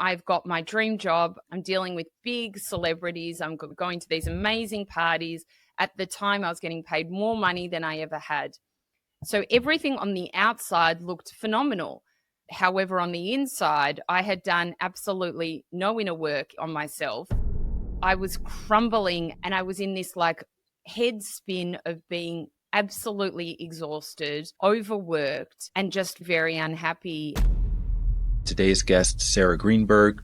I've got my dream job. I'm dealing with big celebrities. I'm going to these amazing parties. At the time, I was getting paid more money than I ever had. So everything on the outside looked phenomenal. However, on the inside, I had done absolutely no inner work on myself. I was crumbling and I was in this like head spin of being absolutely exhausted, overworked, and just very unhappy. Today's guest, Sarah Greenberg.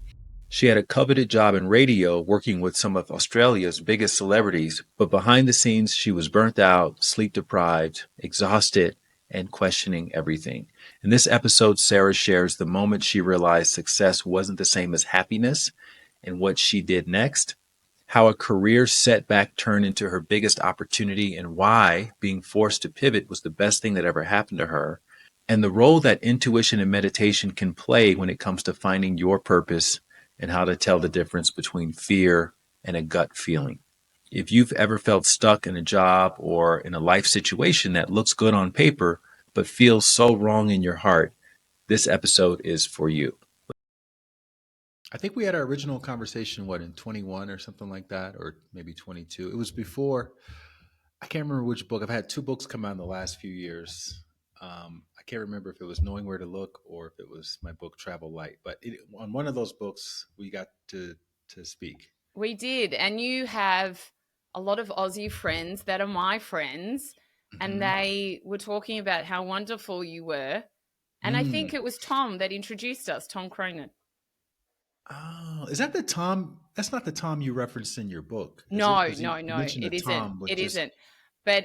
She had a coveted job in radio working with some of Australia's biggest celebrities, but behind the scenes, she was burnt out, sleep deprived, exhausted, and questioning everything. In this episode, Sarah shares the moment she realized success wasn't the same as happiness and what she did next, how a career setback turned into her biggest opportunity, and why being forced to pivot was the best thing that ever happened to her, and the role that intuition and meditation can play when it comes to finding your purpose and how to tell the difference between fear and a gut feeling. If you've ever felt stuck in a job or in a life situation that looks good on paper but feels so wrong in your heart, this episode is for you. I think we had our original conversation, in 21 or something like that, or maybe 22. It was before, I can't remember which book. I've had two books come out in the last few years. I can't remember if it was Knowing Where to Look or if it was my book Travel Light. But on one of those books, we got to speak. We did. And you have a lot of Aussie friends that are my friends, and they were talking about how wonderful you were. And I think it was Tom that introduced us, Tom Cronin. Oh, is that the Tom? That's not the Tom you referenced in your book. Is No, it? Because you no, no, mentioned it that isn't. Tom was It just. isn't. But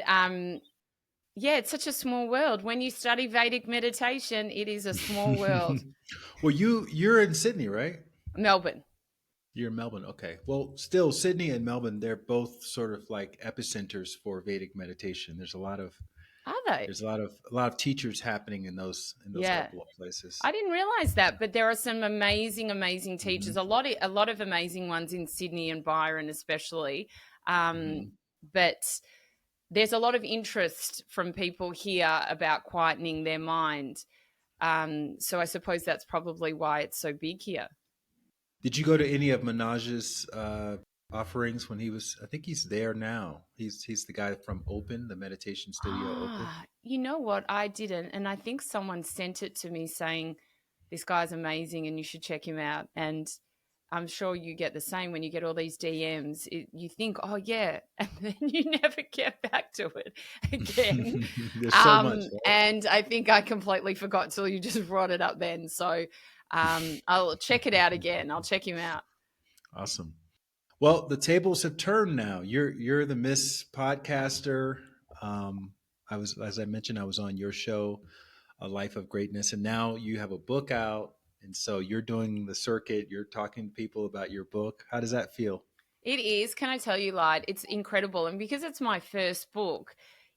yeah, it's such a small world. When you study Vedic meditation, it is a small world. Well, you're in Sydney, right? Melbourne. You're in Melbourne. Okay. Well, still, Sydney and Melbourne, they're both sort of like epicenters for Vedic meditation. Are they? There's a lot of teachers happening in those Yeah. couple of places. I didn't realize that, but there are some amazing, amazing Hmm. teachers. A lot of amazing ones in Sydney and Byron, especially. Um, Hmm. but there's a lot of interest from people here about quietening their mind. So I suppose that's probably why it's so big here. Did you go to any of Minaj's offerings when he was? I think he's there now. He's the guy from Open, the meditation studio Open. You know what? I didn't, and I think someone sent it to me saying this guy's amazing and you should check him out. And I'm sure you get the same when you get all these DMs. You think, oh, yeah, and then you never get back to it again. There's so much. Right? And I think I completely forgot till you just brought it up then. So I'll check it out again. I'll check him out. Awesome. Well, the tables have turned now. You're the Miss Podcaster. I was, as I mentioned, I was on your show, A Life of Greatness, and now you have a book out, and so you're doing the circuit. You're talking to people about your book. How does that feel? It is. Can I tell you, Light? It's incredible. And because it's my first book,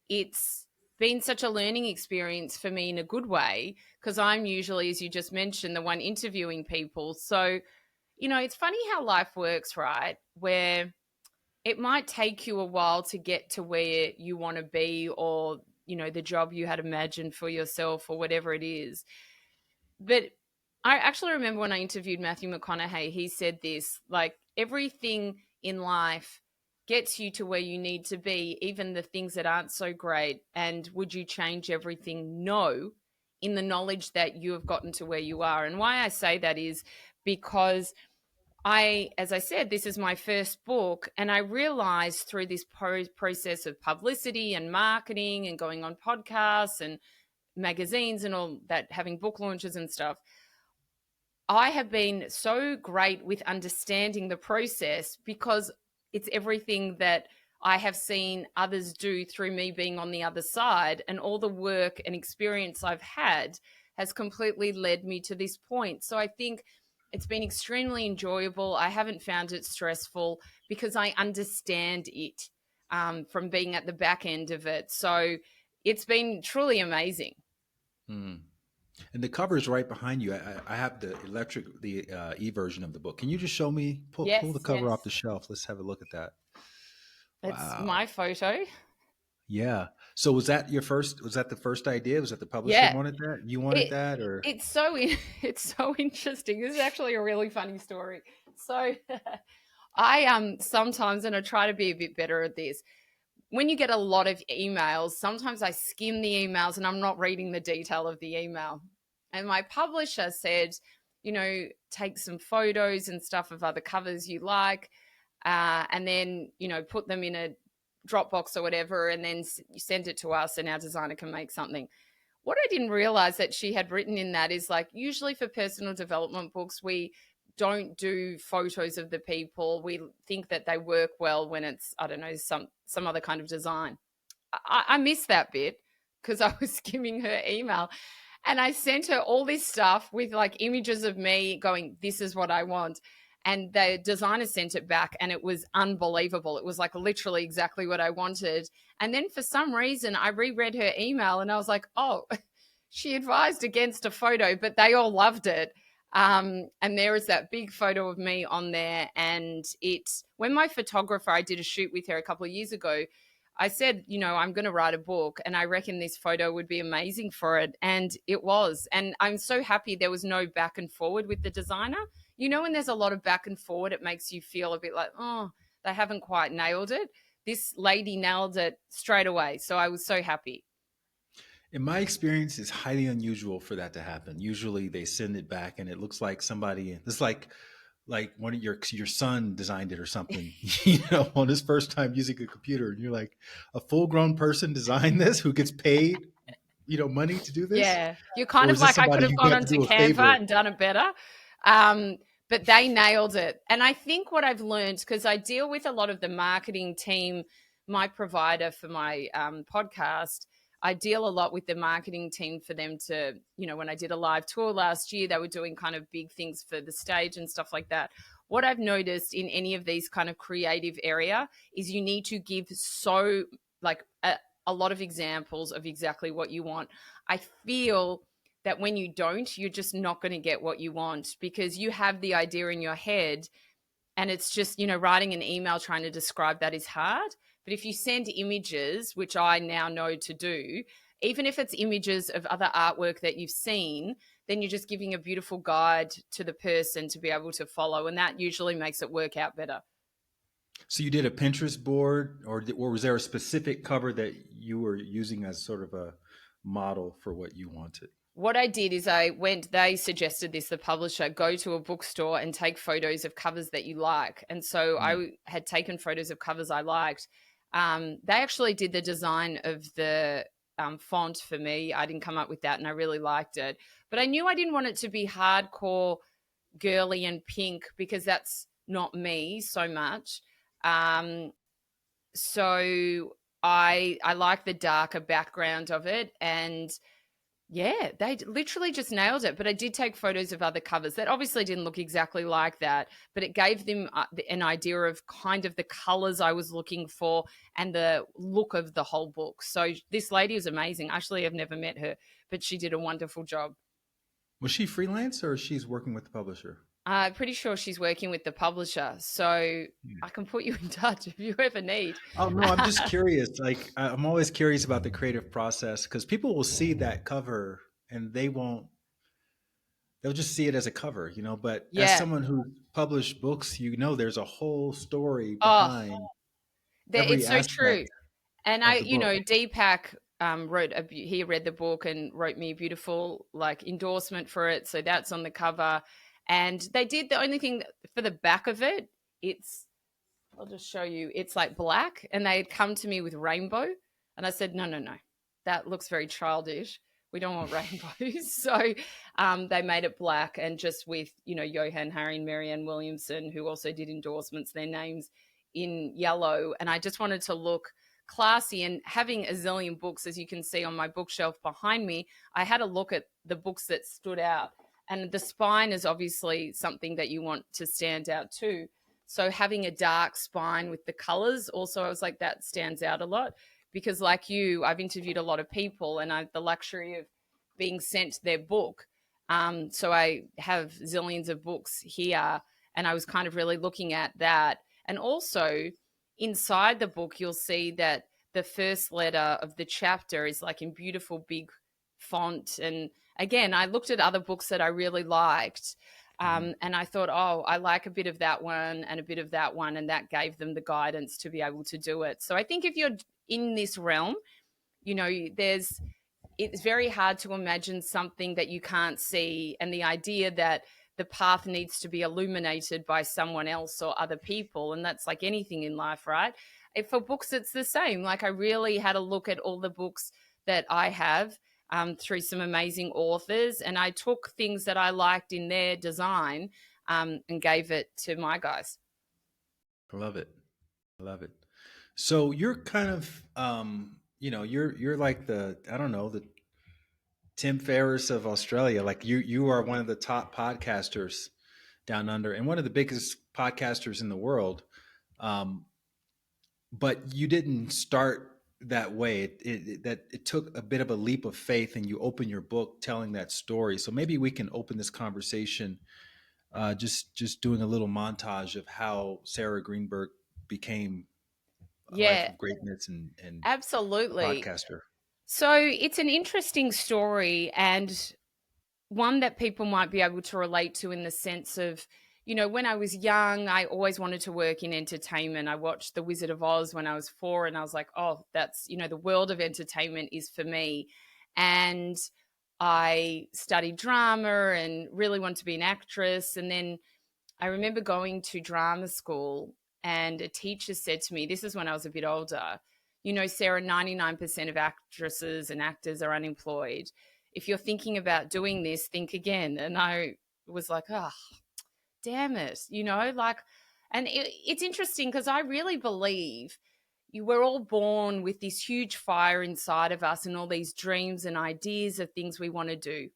it's been such a learning experience for me in a good way, because I'm usually, as you just mentioned, the one interviewing people. So, it's funny how life works, right? Where it might take you a while to get to where you want to be, or, the job you had imagined for yourself, or whatever it is. But I actually remember when I interviewed Matthew McConaughey, he said this, like, everything in life gets you to where you need to be, even the things that aren't so great. And would you change everything? No, in the knowledge that you have gotten to where you are. And why I say that is because as I said, this is my first book, and I realized through this process of publicity and marketing and going on podcasts and magazines and all that, having book launches and stuff, I have been so great with understanding the process because it's everything that I have seen others do through me being on the other side, and all the work and experience I've had has completely led me to this point. So I think it's been extremely enjoyable. I haven't found it stressful because I understand it from being at the back end of it. So it's been truly amazing. Hmm. And the cover is right behind you. I have the e version of the book. Can you just show me? Pull Yes, the cover yes. off the shelf. Let's have a look at that. It's Wow. my photo. Yeah. So was that the first idea? Was that the publisher Yeah. wanted that? You wanted It that or? it's so it's so interesting. This is actually a really funny story. So I sometimes, and I try to be a bit better at this, when you get a lot of emails, sometimes I skim the emails and I'm not reading the detail of the email. And my publisher said, take some photos and stuff of other covers you like, and then, put them in a Dropbox or whatever, and then you send it to us and our designer can make something. What I didn't realize that she had written in that is, like, usually for personal development books, we don't do photos of the people. We think that they work well when it's, I don't know, some other kind of design. I missed that bit because I was skimming her email, and I sent her all this stuff with like images of me going, this is what I want. And the designer sent it back and it was unbelievable. It was like literally exactly what I wanted. And then for some reason, I reread her email and I was like, oh, she advised against a photo, but they all loved it. And there is that big photo of me on there. And when my photographer, I did a shoot with her a couple of years ago, I said, I'm going to write a book and I reckon this photo would be amazing for it. And it was. And I'm so happy there was no back and forward with the designer. When there's a lot of back and forward, it makes you feel a bit like, oh, they haven't quite nailed it. This lady nailed it straight away. So I was so happy. In my experience, it's highly unusual for that to happen. Usually they send it back and it looks like somebody, it's like one of your son designed it or something, on his first time using a computer. And you're like, a full grown person designed this who gets paid, money to do this? Yeah. You're kind Or of is this like, I could somebody have you gone got to onto do a Canva favor? and done it better. Um, but they nailed it. And I think what I've learned, because I deal with a lot of the marketing team, my provider for my podcast, I deal a lot with the marketing team for them to, when I did a live tour last year, they were doing kind of big things for the stage and stuff like that. What I've noticed in any of these kind of creative area is you need to give so like a lot of examples of exactly what you want. I feel that when you don't, you're just not going to get what you want because you have the idea in your head and it's just, writing an email trying to describe that is hard. But if you send images, which I now know to do, even if it's images of other artwork that you've seen, then you're just giving a beautiful guide to the person to be able to follow. And that usually makes it work out better. So you did a Pinterest board, or was there a specific cover that you were using as sort of a model for what you wanted? What I did is they suggested this, the publisher, go to a bookstore and take photos of covers that you like. And so Mm. I had taken photos of covers I liked. They actually did the design of the font for me. I didn't come up with that and I really liked it. But I knew I didn't want it to be hardcore, girly, and pink because that's not me so much. Um, so I like the darker background of it. And yeah, they literally just nailed it. But I did take photos of other covers that obviously didn't look exactly like that, but it gave them an idea of kind of the colors I was looking for and the look of the whole book. So this lady is amazing. Actually, I've never met her, but she did a wonderful job. Was she freelance or she's working with the publisher? Pretty sure she's working with the publisher. So I can put you in touch if you ever need. Oh no, I'm just curious. Like I'm always curious about the creative process because people will see that cover and they'll just see it as a cover, But as Yeah. someone who published books, there's a whole story Oh, behind it's every so aspect true. And of the book. Deepak he read the book and wrote me a beautiful like endorsement for it. So that's on the cover. And they did the only thing for the back of it. I'll just show you. It's like black, and they had come to me with rainbow, and I said, no, no, no, that looks very childish. We don't want rainbows. So they made it black, and just with Johan Hari and Marianne Williamson, who also did endorsements, their names in yellow, and I just wanted to look classy. And having a zillion books, as you can see on my bookshelf behind me, I had a look at the books that stood out, and the spine is obviously something that you want to stand out too. So having a dark spine with the colors also, I was like, that stands out a lot because like you, I've interviewed a lot of people and I have the luxury of being sent their book. So I have zillions of books here and I was kind of really looking at that. And also inside the book, you'll see that the first letter of the chapter is like in beautiful big font. And again, I looked at other books that I really liked. And I thought, oh, I like a bit of that one and a bit of that one. And that gave them the guidance to be able to do it. So I think if you're in this realm, it's very hard to imagine something that you can't see. And the idea that the path needs to be illuminated by someone else or other people. And that's like anything in life, right? For books, it's the same. Like I really had a look at all the books that I have through some amazing authors, and I took things that I liked in their design and gave it to my guys. I love it. I love it. So you're kind of, you're like the, I don't know, the Tim Ferriss of Australia. Like you are one of the top podcasters down under, and one of the biggest podcasters in the world. But you didn't start that way. It took a bit of a leap of faith, and you open your book telling that story. So maybe we can open this conversation just doing a little montage of how Sarah Greenberg became a life Yeah, of greatness and a absolutely. podcaster. So it's an interesting story, and one that people might be able to relate to in the sense of, when I was young, I always wanted to work in entertainment. I watched The Wizard of Oz when I was 4, and I was like, oh, that's, the world of entertainment is for me. And I studied drama and really wanted to be an actress. And then I remember going to drama school, and a teacher said to me, this is when I was a bit older, Sarah, 99% of actresses and actors are unemployed. If you're thinking about doing this, think again. And I was like, oh, damn it, and it's interesting because I really believe we're all born with this huge fire inside of us and all these dreams and ideas of things we want to do.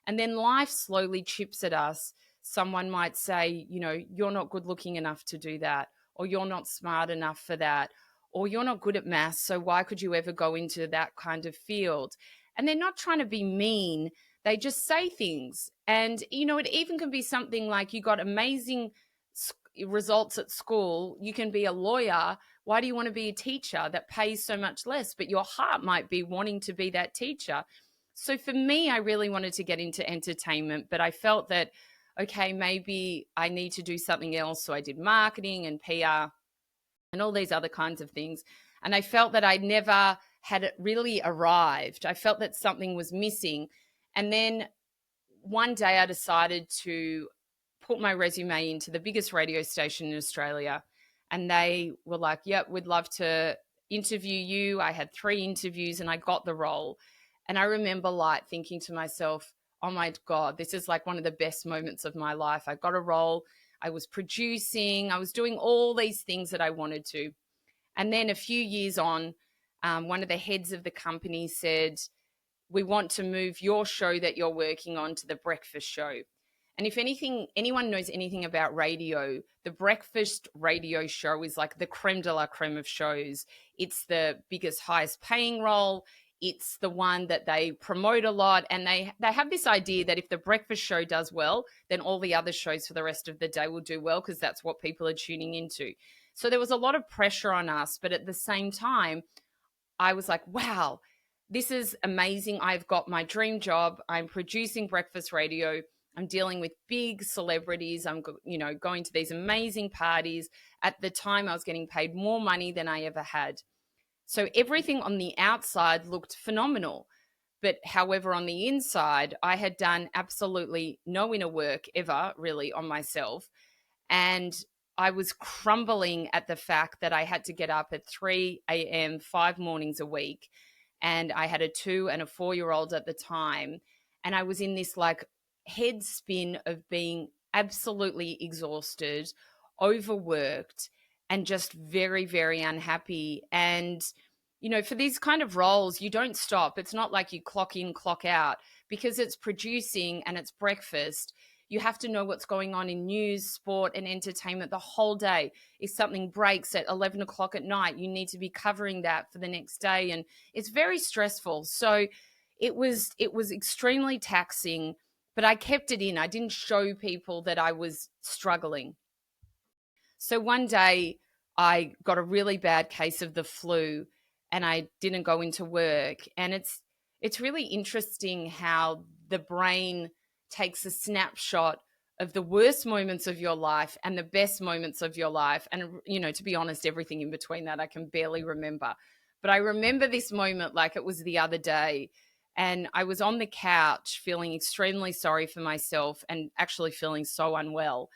And then life slowly chips at us. Someone might say, you're not good looking enough to do that, or you're not smart enough for that, or you're not good at maths, so why could you ever go into that kind of field? And they're not trying to be mean. They just say things. And, it even can be something like you got amazing results at school. You can be a lawyer. Why do you want to be a teacher that pays so much less? But your heart might be wanting to be that teacher. So for me, I really wanted to get into entertainment, but I felt that, okay, maybe I need to do something else. So I did marketing and PR and all these other kinds of things. And I felt that I never had it really arrived. I felt that something was missing. And then one day I decided to put my resume into the biggest radio station in Australia. And they were like, yep, we'd love to interview you. I had 3 interviews and I got the role. And I remember like thinking to myself, oh my God, this is like one of the best moments of my life. I got a role. I was producing. I was doing all these things that I wanted to. And then a few years on, one of the heads of the company said, we want to move your show that you're working on to the breakfast show. And if anyone knows anything about radio, the breakfast radio show is like the creme de la creme of shows. It's the biggest, highest paying role. It's the one that they promote a lot. And they have this idea that if the breakfast show does well, then all the other shows for the rest of the day will do well because that's what people are tuning into. So there was a lot of pressure on us. But at the same time, I was like, wow, this is amazing. I've got my dream job. I'm producing breakfast radio. I'm dealing with big celebrities. I'm, going to these amazing parties. At the time, I was getting paid more money than I ever had. So everything on the outside looked phenomenal. But however, on the inside, I had done absolutely no inner work ever really on myself. And I was crumbling at the fact that I had to get up at 3 a.m., 5 mornings a week. And I had a 2 and a 4-year-old at the time. And I was in this like head spin of being absolutely exhausted, overworked, and just very, very unhappy. And, for these kind of roles, you don't stop. It's not like you clock in, clock out, because it's producing and it's breakfast. You have to know what's going on in news, sport, and entertainment the whole day. If something breaks at 11 o'clock at night, you need to be covering that for the next day. And it's very stressful. So it was extremely taxing, but I kept it in. I didn't show people that I was struggling. So one day I got a really bad case of the flu, and I didn't go into work. And it's really interesting how the brain takes a snapshot of the worst moments of your life and the best moments of your life. And, to be honest, everything in between that I can barely remember. But I remember this moment like it was the other day. And I was on the couch feeling extremely sorry for myself and actually feeling so unwell.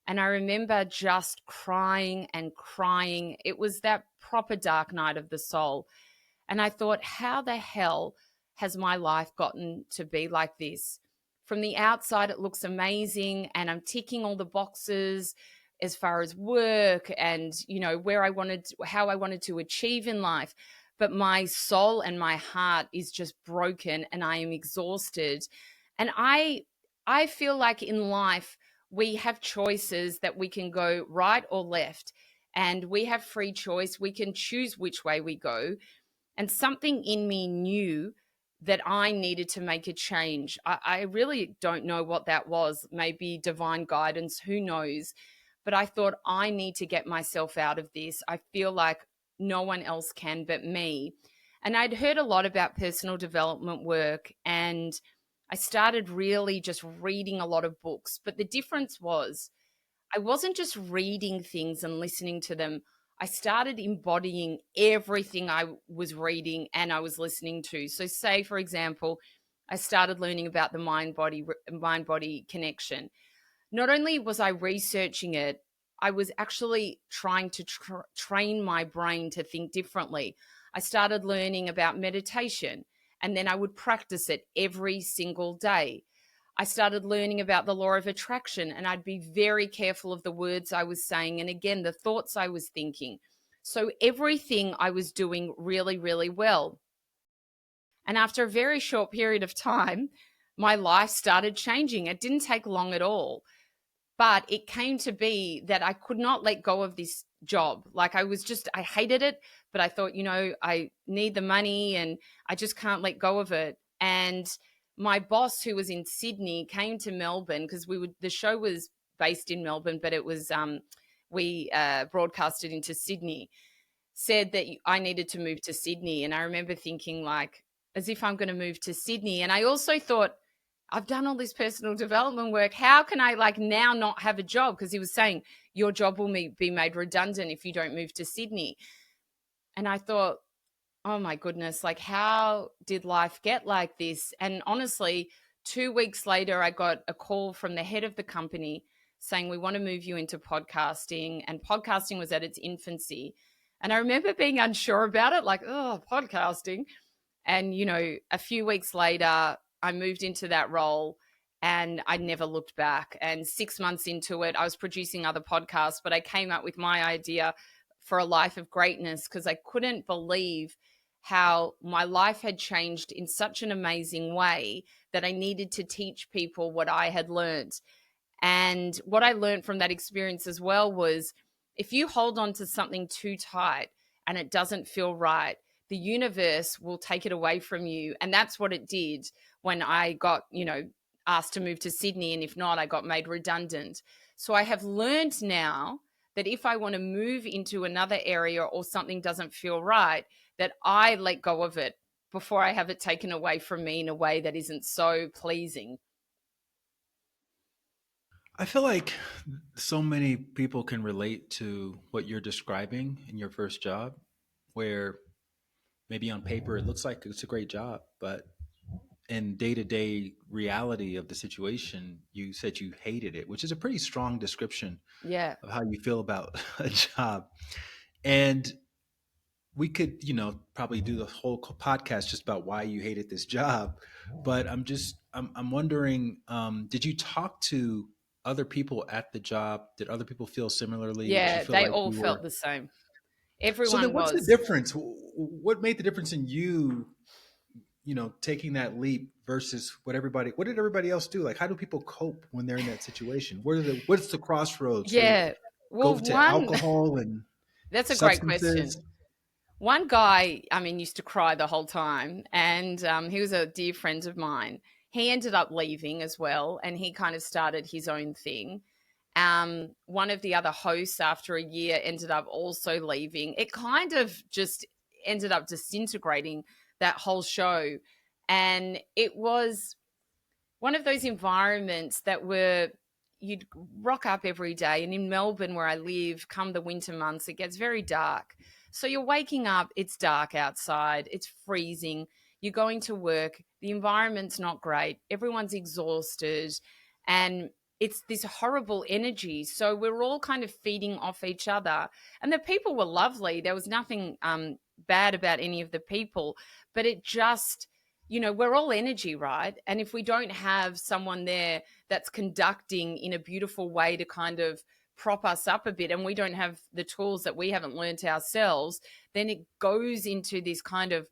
And I remember just crying and crying. It was that proper dark night of the soul. And I thought, how the hell has my life gotten to be like this? From the outside, it looks amazing, and I'm ticking all the boxes as far as work and, where I wanted, how I wanted to achieve in life. But my soul and my heart is just broken, and I am exhausted. And I feel like in life, we have choices that we can go right or left, and we have free choice. We can choose which way we go, and something in me knew that I needed to make a change. I really don't know what that was. Maybe divine guidance, who knows? But I thought, I need to get myself out of this. I feel like no one else can but me. And I'd heard a lot about personal development work, and I started really just reading a lot of books. But the difference was, I wasn't just reading things and listening to them. I started embodying everything I was reading and I was listening to. So, say, for example, I started learning about the mind body connection. Not only was I researching it, I was actually trying to train my brain to think differently. I started learning about meditation, and then I would practice it every single day. I started learning about the law of attraction, and I'd be very careful of the words I was saying and, again, the thoughts I was thinking. So everything I was doing really, really well. And after a very short period of time, my life started changing. It didn't take long at all. But it came to be that I could not let go of this job. Like, I hated it, but I thought, I need the money and I just can't let go of it. And my boss, who was in Sydney, came to Melbourne because the show was based in Melbourne, but it was, we broadcasted into Sydney, said that I needed to move to Sydney. And I remember thinking, like, as if I'm going to move to Sydney. And I also thought, I've done all this personal development work. How can I, like, now not have a job? Because he was saying your job will be made redundant if you don't move to Sydney. And I thought, oh my goodness, like, how did life get like this? And honestly, 2 weeks later, I got a call from the head of the company saying, we want to move you into podcasting. And podcasting was at its infancy. And I remember being unsure about it, like, oh, podcasting. And, a few weeks later, I moved into that role and I never looked back. And 6 months into it, I was producing other podcasts, but I came up with my idea for a life of greatness because I couldn't believe how my life had changed in such an amazing way that I needed to teach people what I had learned. And what I learned from that experience as well was, if you hold on to something too tight and it doesn't feel right, the universe will take it away from you. And that's what it did when I got, asked to move to Sydney. And if not, I got made redundant. So I have learned now that if I want to move into another area or something doesn't feel right, that I let go of it before I have it taken away from me in a way that isn't so pleasing. I feel like so many people can relate to what you're describing in your first job, where maybe on paper it looks like it's a great job, but in day to day reality of the situation, you said you hated it, which is a pretty strong description Yeah. of how you feel about a job. And we could, probably do the whole podcast just about why you hated this job. But I'm wondering, did you talk to other people at the job? Did other people feel similarly? Did you Yeah. feel They like all you felt were? the same. So then Everyone what's the was. difference? What made the difference in you, taking that leap versus what did everybody else do? Like, how do people cope when they're in that situation? What's the crossroads? They Yeah. go Well, to one, alcohol and that's a great substances. question. One guy, I mean, used to cry the whole time, and he was a dear friend of mine. He ended up leaving as well, and he kind of started his own thing. One of the other hosts, after a year, ended up also leaving. It kind of just ended up disintegrating that whole show. And it was one of those environments that were, you'd rock up every day. And in Melbourne, where I live, come the winter months, it gets very dark. So you're waking up, it's dark outside, it's freezing. You're going to work, the environment's not great, everyone's exhausted, and it's this horrible energy. So we're all kind of feeding off each other. And the people were lovely. There was nothing bad about any of the people, but it just, we're all energy, right? And if we don't have someone there that's conducting in a beautiful way to kind of prop us up a bit, and we don't have the tools that we haven't learned ourselves, then it goes into this kind of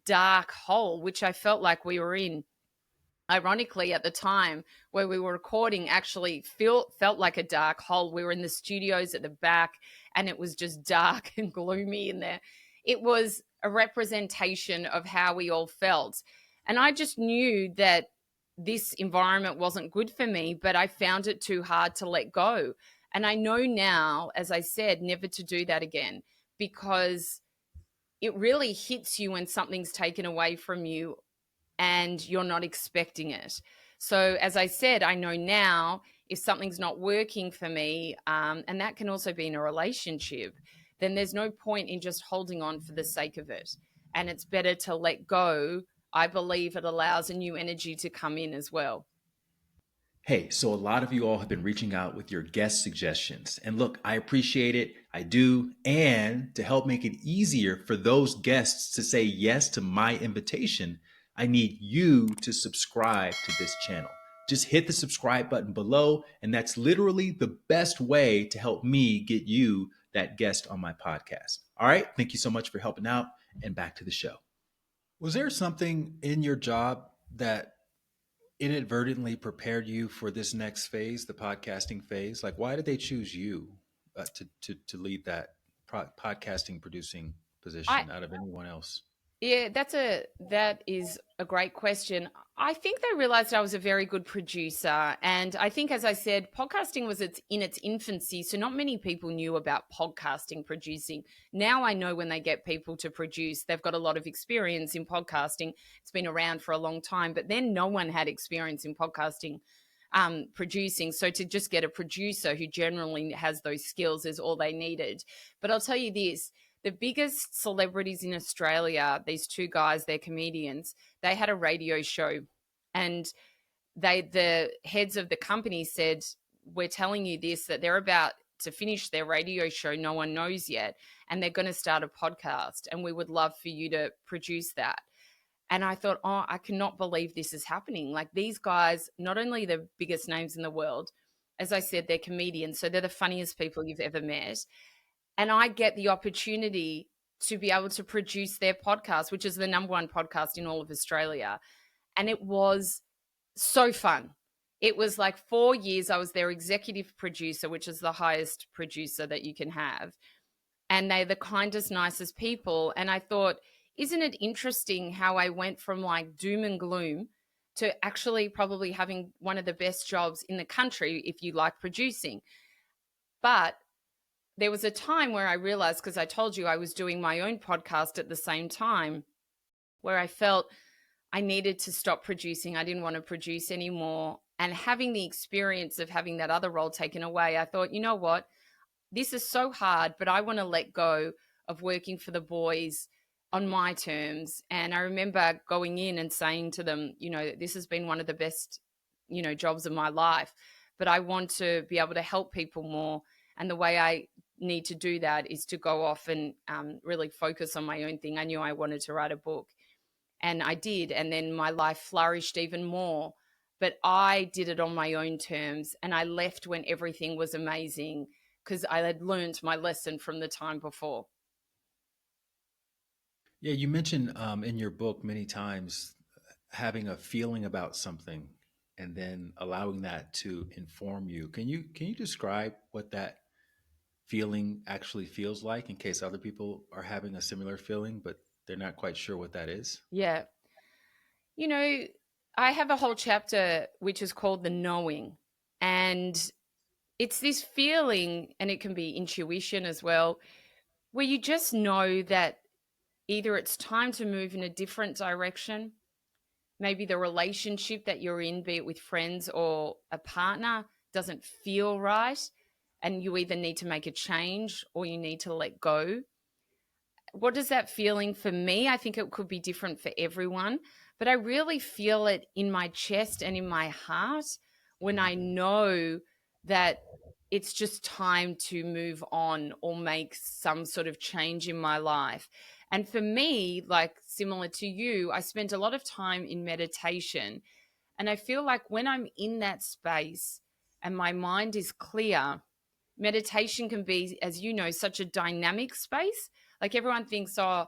dark hole, which I felt like we were in. Ironically, at the time where we were recording, actually felt like a dark hole. We were in the studios at the back, and it was just dark and gloomy in there. It was a representation of how we all felt. And I just knew that this environment wasn't good for me, but I found it too hard to let go. And I know now, as I said, never to do that again, because it really hits you when something's taken away from you and you're not expecting it. So, as I said, I know now if something's not working for me, and that can also be in a relationship, then there's no point in just holding on for the sake of it. And it's better to let go. I believe it allows a new energy to come in as well. Hey, so a lot of you all have been reaching out with your guest suggestions. And look, I appreciate it. I do. And to help make it easier for those guests to say yes to my invitation, I need you to subscribe to this channel. Just hit the subscribe button below, and that's literally the best way to help me get you that guest on my podcast. All right. Thank you so much for helping out, and back to the show. Was there something in your job that inadvertently prepared you for this next phase, the podcasting phase? Like, why did they choose you to lead that podcasting producing I position out of anyone else? Yeah, that is a great question. I think they realized I was a very good producer, and I think, as I said, podcasting was in its infancy, so not many people knew about podcasting producing. Now I know when they get people to produce, they've got a lot of experience in podcasting. It's been around for a long time, but then no one had experience in podcasting producing. So to just get a producer who generally has those skills is all they needed. But I'll tell you this, the biggest celebrities in Australia, these two guys, they're comedians, they had a radio show, and the heads of the company said, we're telling you this, that they're about to finish their radio show, no one knows yet, and they're going to start a podcast, and we would love for you to produce that. And I thought, oh, I cannot believe this is happening. Like, these guys, not only the biggest names in the world, as I said, they're comedians, so they're the funniest people you've ever met, and I get the opportunity to be able to produce their podcast, which is the number one podcast in all of Australia. And it was so fun. It was like 4 years. I was their executive producer, which is the highest producer that you can have. And they're the kindest, nicest people. And I thought, isn't it interesting how I went from like doom and gloom to actually probably having one of the best jobs in the country if you like producing? But there was a time where I realized, because I told you I was doing my own podcast at the same time, where I felt I needed to stop producing. I didn't want to produce anymore. And having the experience of having that other role taken away, I thought, you know what? This is so hard, but I want to let go of working for the boys on my terms. And I remember going in and saying to them, this has been one of the best, jobs of my life, but I want to be able to help people more. And the way I need to do that is to go off and really focus on my own thing. I knew I wanted to write a book, and I did. And then my life flourished even more. But I did it on my own terms, and I left when everything was amazing because I had learned my lesson from the time before. Yeah, you mentioned in your book many times having a feeling about something and then allowing that to inform you. Can you describe what that feeling actually feels like, in case other people are having a similar feeling but they're not quite sure what that is? Yeah. You know, I have a whole chapter which is called The Knowing. And it's this feeling, and it can be intuition as well, where you just know that either it's time to move in a different direction. Maybe the relationship that you're in, be it with friends or a partner, doesn't feel right. And you either need to make a change or you need to let go. What is that feeling for me? I think it could be different for everyone, but I really feel it in my chest and in my heart when I know that it's just time to move on or make some sort of change in my life. And for me, like similar to you, I spent a lot of time in meditation. And I feel like when I'm in that space and my mind is clear, meditation can be, as you know, such a dynamic space. Like everyone thinks, oh,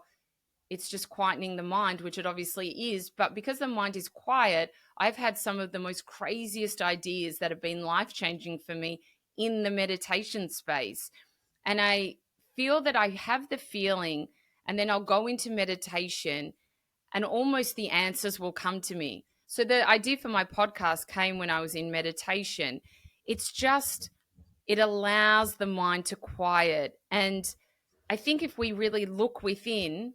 it's just quietening the mind, which it obviously is. But because the mind is quiet, I've had some of the most craziest ideas that have been life changing for me in the meditation space. And I feel that I have the feeling, and then I'll go into meditation and almost the answers will come to me. So the idea for my podcast came when I was in meditation. It's just, it allows the mind to quiet. And I think if we really look within,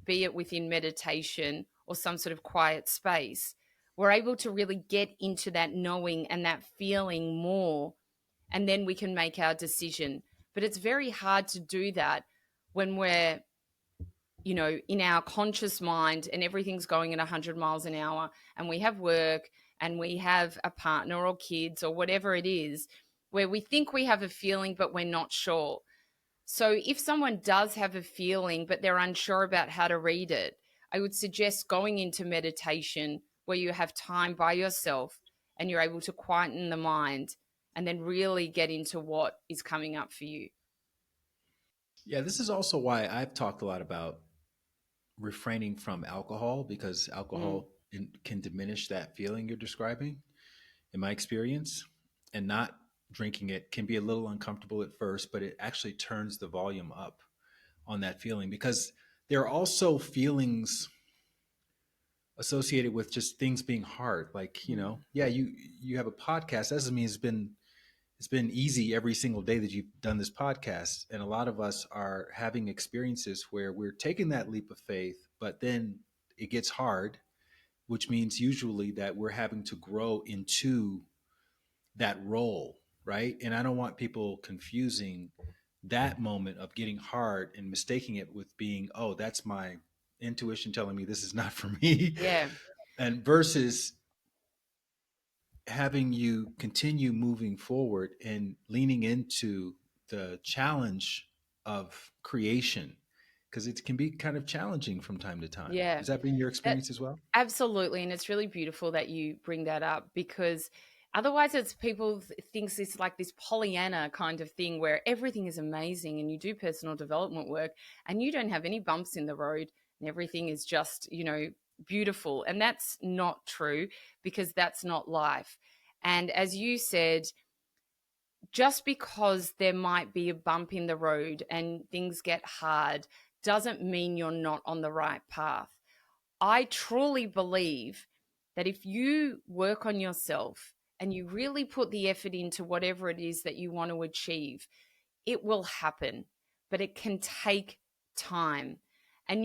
be it within meditation or some sort of quiet space, we're able to really get into that knowing and that feeling more. And then we can make our decision. But it's very hard to do that when we're, in our conscious mind and everything's going at 100 miles an hour and we have work and we have a partner or kids or whatever it is, where we think we have a feeling, but we're not sure. So if someone does have a feeling, but they're unsure about how to read it, I would suggest going into meditation where you have time by yourself and you're able to quieten the mind and then really get into what is coming up for you. Yeah, this is also why I've talked a lot about refraining from alcohol, because Mm, can diminish that feeling you're describing, in my experience. And not drinking it can be a little uncomfortable at first, but it actually turns the volume up on that feeling, because there are also feelings associated with just things being hard. Like, mm. yeah, you have a podcast. That doesn't mean it's been easy every single day that you've done this podcast. And a lot of us are having experiences where we're taking that leap of faith, but then it gets hard, which means usually that we're having to grow into that role, right? And I don't want people confusing that moment of getting hard and mistaking it with being, oh, that's my intuition telling me this is not for me. Yeah, And versus having you continue moving forward and leaning into the challenge of creation, because it can be kind of challenging from time to time. yeah. Has that been your That experience as well? absolutely, and it's really beautiful that you bring that up because otherwise, it's people thinks it's like this Pollyanna kind of thing where everything is amazing and you do personal development work and you don't have any bumps in the road and everything is just beautiful, and that's not true because that's not life. And as you said, just because there might be a bump in the road and things get hard doesn't mean you're not on the right path. I truly believe that if you work on yourself and you really put the effort into whatever it is that you want to achieve, it will happen, but it can take time. And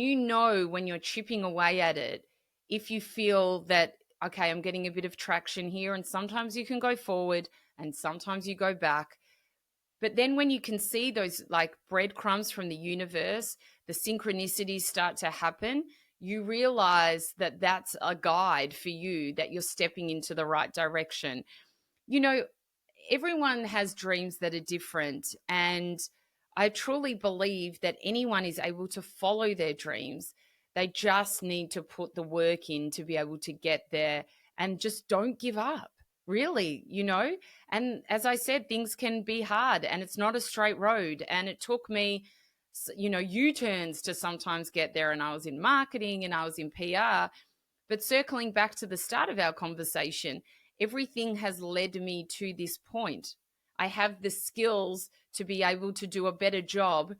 when you're chipping away at it, if you feel that, okay, I'm getting a bit of traction here, and sometimes you can go forward and sometimes you go back, but then when you can see those like breadcrumbs from the universe, the synchronicities start to happen, you realize that that's a guide for you, that you're stepping into the right direction. You know, everyone has dreams that are different. And I truly believe that anyone is able to follow their dreams. They just need to put the work in to be able to get there and just don't give up, really. And as I said, things can be hard and it's not a straight road. And it took me, U-turns to sometimes get there. And I was in marketing and I was in PR. But circling back to the start of our conversation, everything has led me to this point. I have the skills to be able to do a better job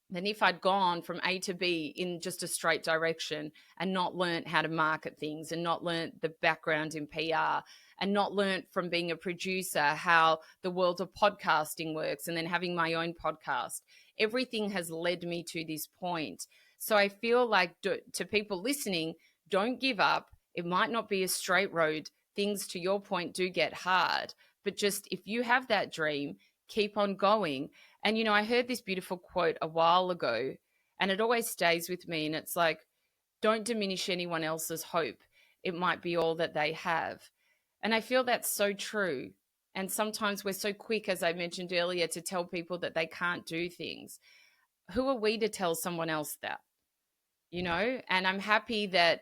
than if I'd gone from A to B in just a straight direction and not learnt how to market things and not learnt the background in PR and not learnt from being a producer how the world of podcasting works and then having my own podcast. Everything has led me to this point. So I feel like to people listening, don't give up. It might not be a straight road. Things, to your point, do get hard. But just if you have that dream, keep on going. And, I heard this beautiful quote a while ago, and it always stays with me. And it's like, don't diminish anyone else's hope. It might be all that they have. And I feel that's so true. And sometimes we're so quick, as I mentioned earlier, to tell people that they can't do things. Who are we to tell someone else that? And I'm happy that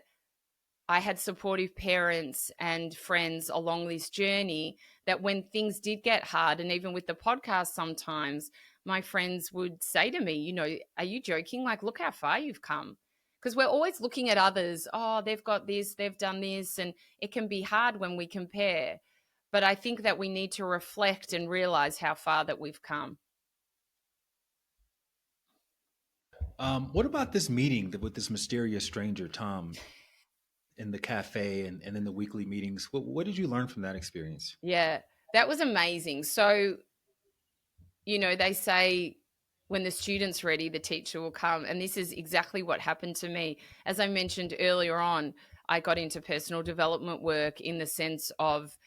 I had supportive parents and friends along this journey, that when things did get hard, and even with the podcast, sometimes my friends would say to me, are you joking? Like, look how far you've come. Because we're always looking at others. Oh, they've got this, they've done this. And it can be hard when we compare. But I think that we need to reflect and realize how far that we've come. What about this meeting with this mysterious stranger, Tom, in the cafe and in the weekly meetings? What did you learn from that experience? Yeah, that was amazing. So, they say when the student's ready, the teacher will come. And this is exactly what happened to me. As I mentioned earlier on, I got into personal development work in the sense of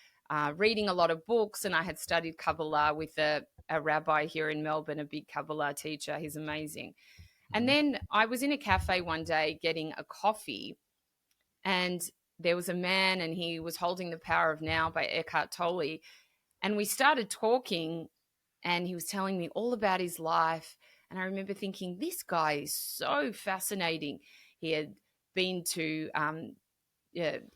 reading a lot of books, and I had studied Kabbalah with a rabbi here in Melbourne, a big Kabbalah teacher. He's amazing. And Hmm. then I was in a cafe one day getting a coffee, and there was a man, and he was holding The Power of Now by Eckhart Tolle. And we started talking, and he was telling me all about his life. And I remember thinking, this guy is so fascinating. He had been to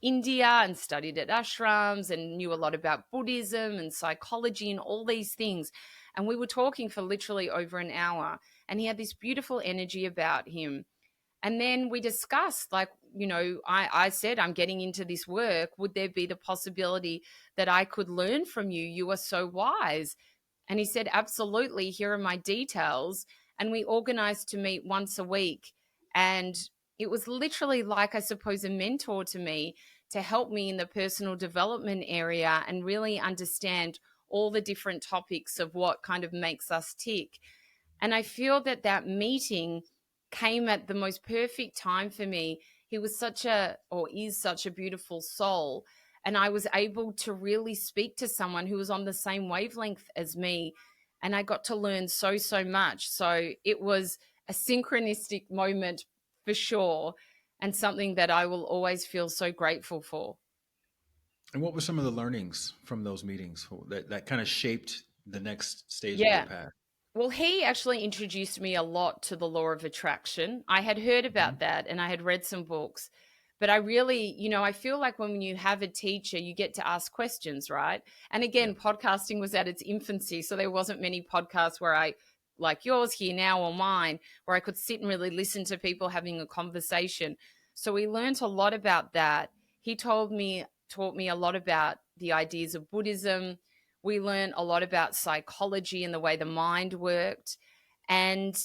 India and studied at ashrams and knew a lot about Buddhism and psychology and all these things. And we were talking for literally over an hour, and he had this beautiful energy about him. And then we discussed, like, I said, I'm getting into this work. Would there be the possibility that I could learn from you? You are so wise. And he said, absolutely. Here are my details. And we organized to meet once a week. And it was literally like, I suppose, a mentor to me, to help me in the personal development area and really understand all the different topics of what kind of makes us tick. And I feel that that meeting came at the most perfect time for me. He was or is such a beautiful soul. And I was able to really speak to someone who was on the same wavelength as me. And I got to learn so, so much. So it was a synchronistic moment for sure, and something that I will always feel so grateful for. And what were some of the learnings from those meetings that kind of shaped the next stage of your Yeah. path? Well, he actually introduced me a lot to the law of attraction. I had heard about Hmm. that and I had read some books, but I really, I feel like when you have a teacher, you get to ask questions, right? And Yeah. again, podcasting was at its infancy. So there wasn't many podcasts where like yours here now or mine, where I could sit and really listen to people having a conversation. So we learned a lot about that. He taught me a lot about the ideas of Buddhism. We learned a lot about psychology and the way the mind worked. And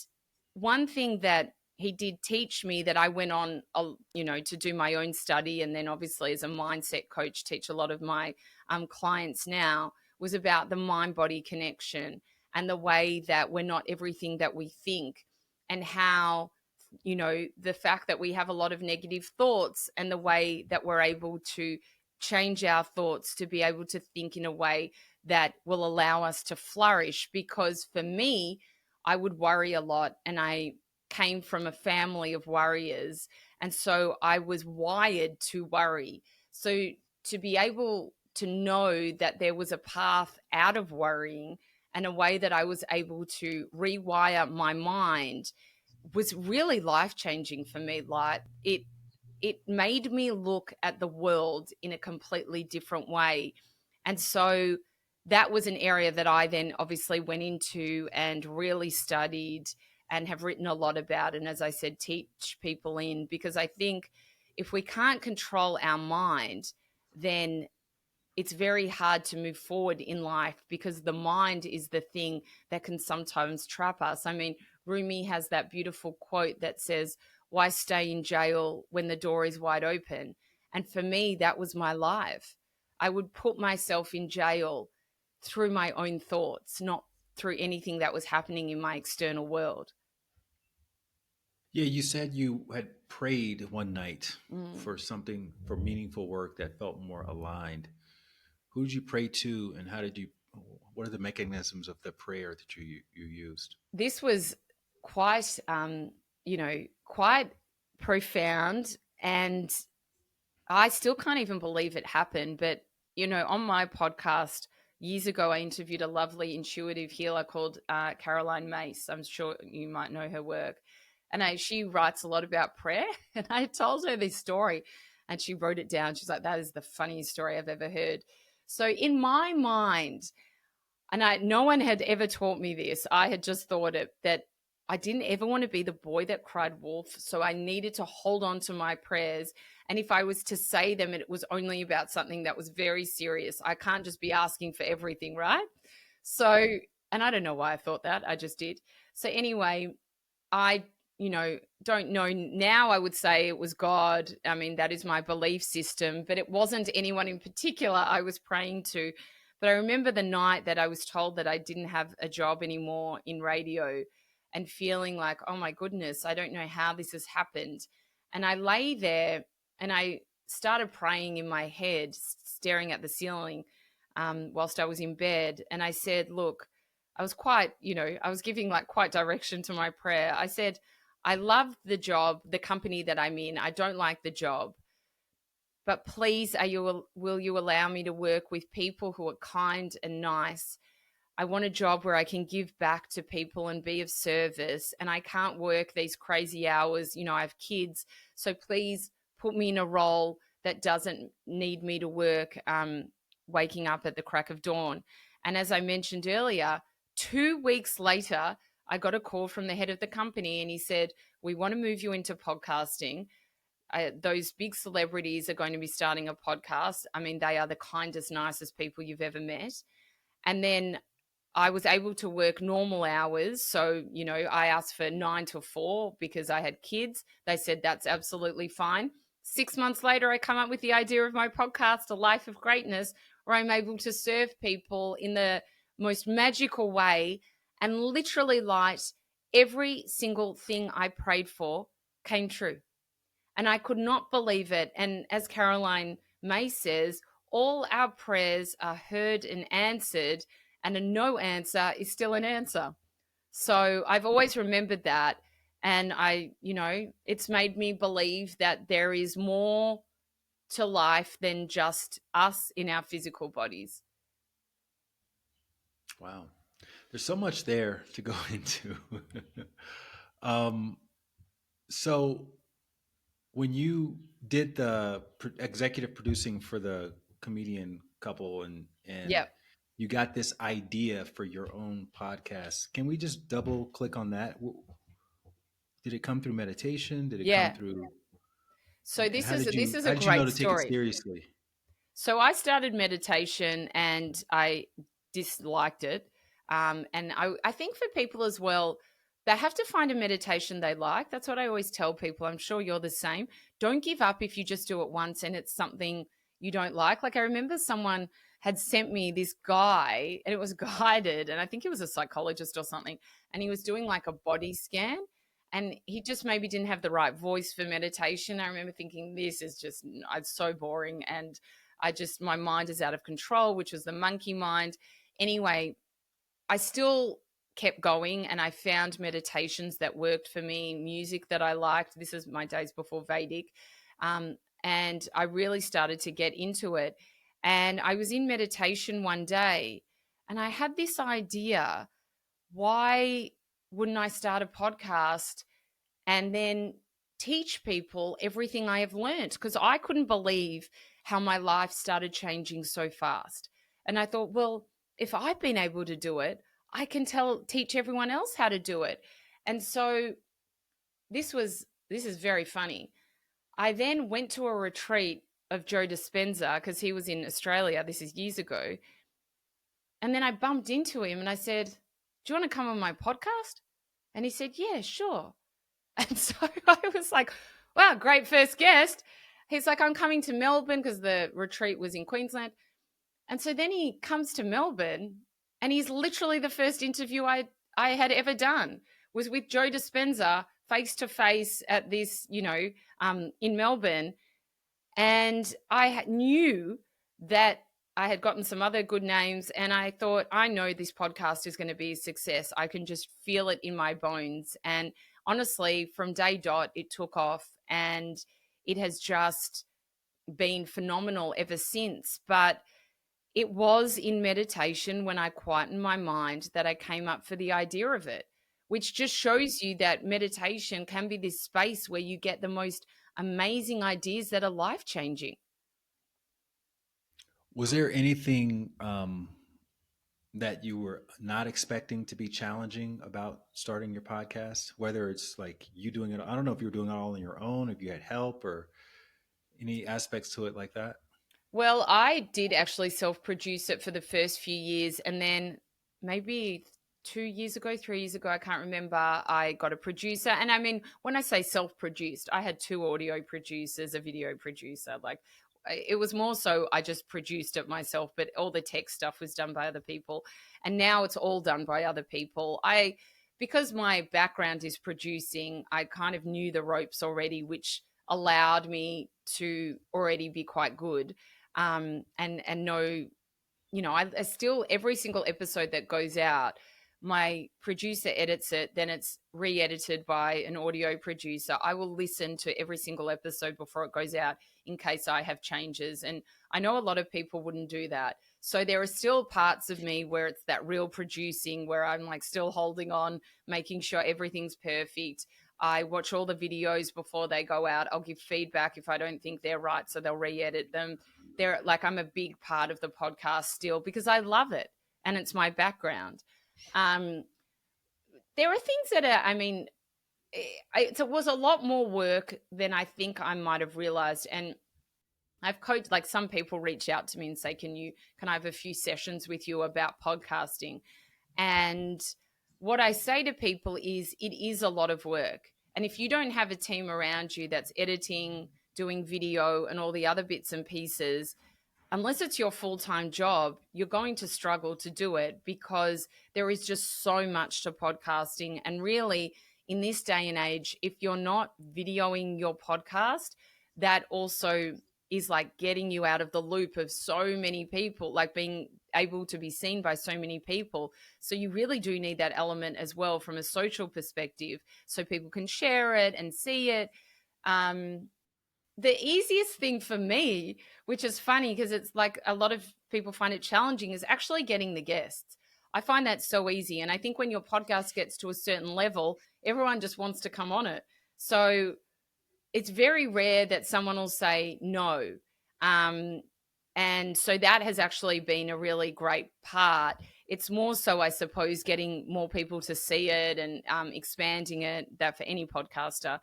one thing that he did teach me, that I went on, to do my own study, and then obviously as a mindset coach, teach a lot of my clients now, was about the mind body connection and the way that we're not everything that we think, and how, the fact that we have a lot of negative thoughts, and the way that we're able to change our thoughts to be able to think in a way that will allow us to flourish. Because for me, I would worry a lot, and I came from a family of worriers. And so I was wired to worry. So to be able to know that there was a path out of worrying, and a way that I was able to rewire my mind, was really life changing for me. Like, it made me look at the world in a completely different way. And so that was an area that I then obviously went into and really studied, and have written a lot about. And as I said, teach people in, because I think if we can't control our mind, then it's very hard to move forward in life, because the mind is the thing that can sometimes trap us. I mean, Rumi has that beautiful quote that says, why stay in jail when the door is wide open? And for me, that was my life. I would put myself in jail through my own thoughts, not through anything that was happening in my external world. Yeah, you said you had prayed one night Mm. for something, for meaningful work that felt more aligned. Who did you pray to, and how did you? What are the mechanisms of the prayer that you used? This was quite, quite profound. And I still can't even believe it happened. But, on my podcast years ago, I interviewed a lovely intuitive healer called Caroline Mace. I'm sure you might know her work. And she writes a lot about prayer. And I told her this story and she wrote it down. She's like, that is the funniest story I've ever heard. So in my mind, and no one had ever taught me this. I had just thought it that I didn't ever want to be the boy that cried wolf. So I needed to hold on to my prayers. And if I was to say them, it was only about something that was very serious. I can't just be asking for everything, right? So, and I don't know why I thought that. I just did. So anyway, I, don't know now. I would say it was God. I mean, that is my belief system, but it wasn't anyone in particular I was praying to. But I remember the night that I was told that I didn't have a job anymore in radio and feeling like, oh my goodness, I don't know how this has happened. And I lay there and I started praying in my head, staring at the ceiling whilst I was in bed. And I said, look, I was quite, I was giving like quite direction to my prayer. I said, I love the job, the company that I'm in. I don't like the job, but please, will you allow me to work with people who are kind and nice? I want a job where I can give back to people and be of service. And I can't work these crazy hours. I have kids. So please put me in a role that doesn't need me to work waking up at the crack of dawn. And as I mentioned earlier, 2 weeks later, I got a call from the head of the company and he said, we want to move you into podcasting. Those big celebrities are going to be starting a podcast. I mean, they are the kindest, nicest people you've ever met. And then I was able to work normal hours. So, I asked for 9 to 4 because I had kids. They said that's absolutely fine. 6 months later, I come up with the idea of my podcast, A Life of Greatness, where I'm able to serve people in the most magical way and literally light every single thing I prayed for came true. And I could not believe it. And as Caroline May says, all our prayers are heard and answered, and a no answer is still an answer. So I've always remembered that. And it's made me believe that there is more to life than just us in our physical bodies. Wow, there's so much there to go into. um, so when you did the executive producing for the comedian couple, and Yep. you got this idea for your own podcast, can we just double click on that? Did it come through meditation? Did it come Yeah. through? So And this is a how did you know great to take it story. seriously? So I started meditation and I disliked it. And I think for people as well, they have to find a meditation they like. That's what I always tell people. I'm sure you're the same. Don't give up if you just do it once and it's something you don't like. Like I remember someone had sent me this guy and it was guided, and I think he was a psychologist or something, and he was doing like a body scan. And he just maybe didn't have the right voice for meditation. I remember thinking, this is just, it's so boring. And my mind is out of control, which was the monkey mind. Anyway, I still kept going and I found meditations that worked for me, music that I liked. This is my days before Vedic. And I really started to get into it. And I was in meditation one day and I had this idea, why wouldn't I start a podcast and then teach people everything I have learned? Because I couldn't believe how my life started changing so fast. And I thought, well, if I've been able to do it, I can teach everyone else how to do it. And so this is very funny. I then went to a retreat of Joe Dispenza because he was in Australia. This is years ago. And then I bumped into him and I said, do you want to come on my podcast? And he said, yeah, sure. And so I was like, wow, great first guest. He's like, I'm coming to Melbourne because the retreat was in Queensland. And so then he comes to Melbourne and he's literally the first interview I had ever done was with Joe Dispenza face to face at this, in Melbourne. And I knew that I had gotten some other good names, and I thought, I know this podcast is going to be a success. I can just feel it in my bones. And honestly, from day dot, it took off, and it has just been phenomenal ever since. But it was in meditation, when I quietened my mind, that I came up for the idea of it, which just shows you that meditation can be this space where you get the most amazing ideas that are life changing. Was there anything that you were not expecting to be challenging about starting your podcast? Whether it's like you doing it, I don't know if you were doing it all on your own, if you had help or any aspects to it like that. Well, I did actually self-produce it for the first few years, and then maybe 2 years ago, 3 years ago, I can't remember, I got a producer. And I mean, when I say self-produced, I had two audio producers, a video producer. Like, it was more so I just produced it myself, but all the tech stuff was done by other people. And now it's all done by other people. Because my background is producing, I kind of knew the ropes already, which allowed me to already be quite good, and know, I still, every single episode that goes out, my producer edits it, then it's re-edited by an audio producer. I will listen to every single episode before it goes out in case I have changes. And I know a lot of people wouldn't do that. So there are still parts of me where it's that real producing, where I'm like still holding on, making sure everything's perfect. I watch all the videos before they go out. I'll give feedback if I don't think they're right, so they'll re-edit them. They're like, I'm a big part of the podcast still because I love it and it's my background. Um, there are things that are, I mean, it was a lot more work than I think I might have realized. And I've coached, like, some people reach out to me and say, can I have a few sessions with you about podcasting? And what I say to people is, it is a lot of work. And if you don't have a team around you that's editing, doing video, and all the other bits and pieces, unless it's your full-time job, you're going to struggle to do it, because there is just so much to podcasting. And really, in this day and age, if you're not videoing your podcast, that also is like getting you out of the loop of so many people, like being able to be seen by so many people. So you really do need that element as well from a social perspective, so people can share it and see it. The easiest thing for me, which is funny because it's like a lot of people find it challenging, is actually getting the guests. I find that so easy. And I think when your podcast gets to a certain level, everyone just wants to come on it. So it's very rare that someone will say no. And so that has actually been a really great part. It's more so, I suppose, getting more people to see it and expanding it, that for any podcaster,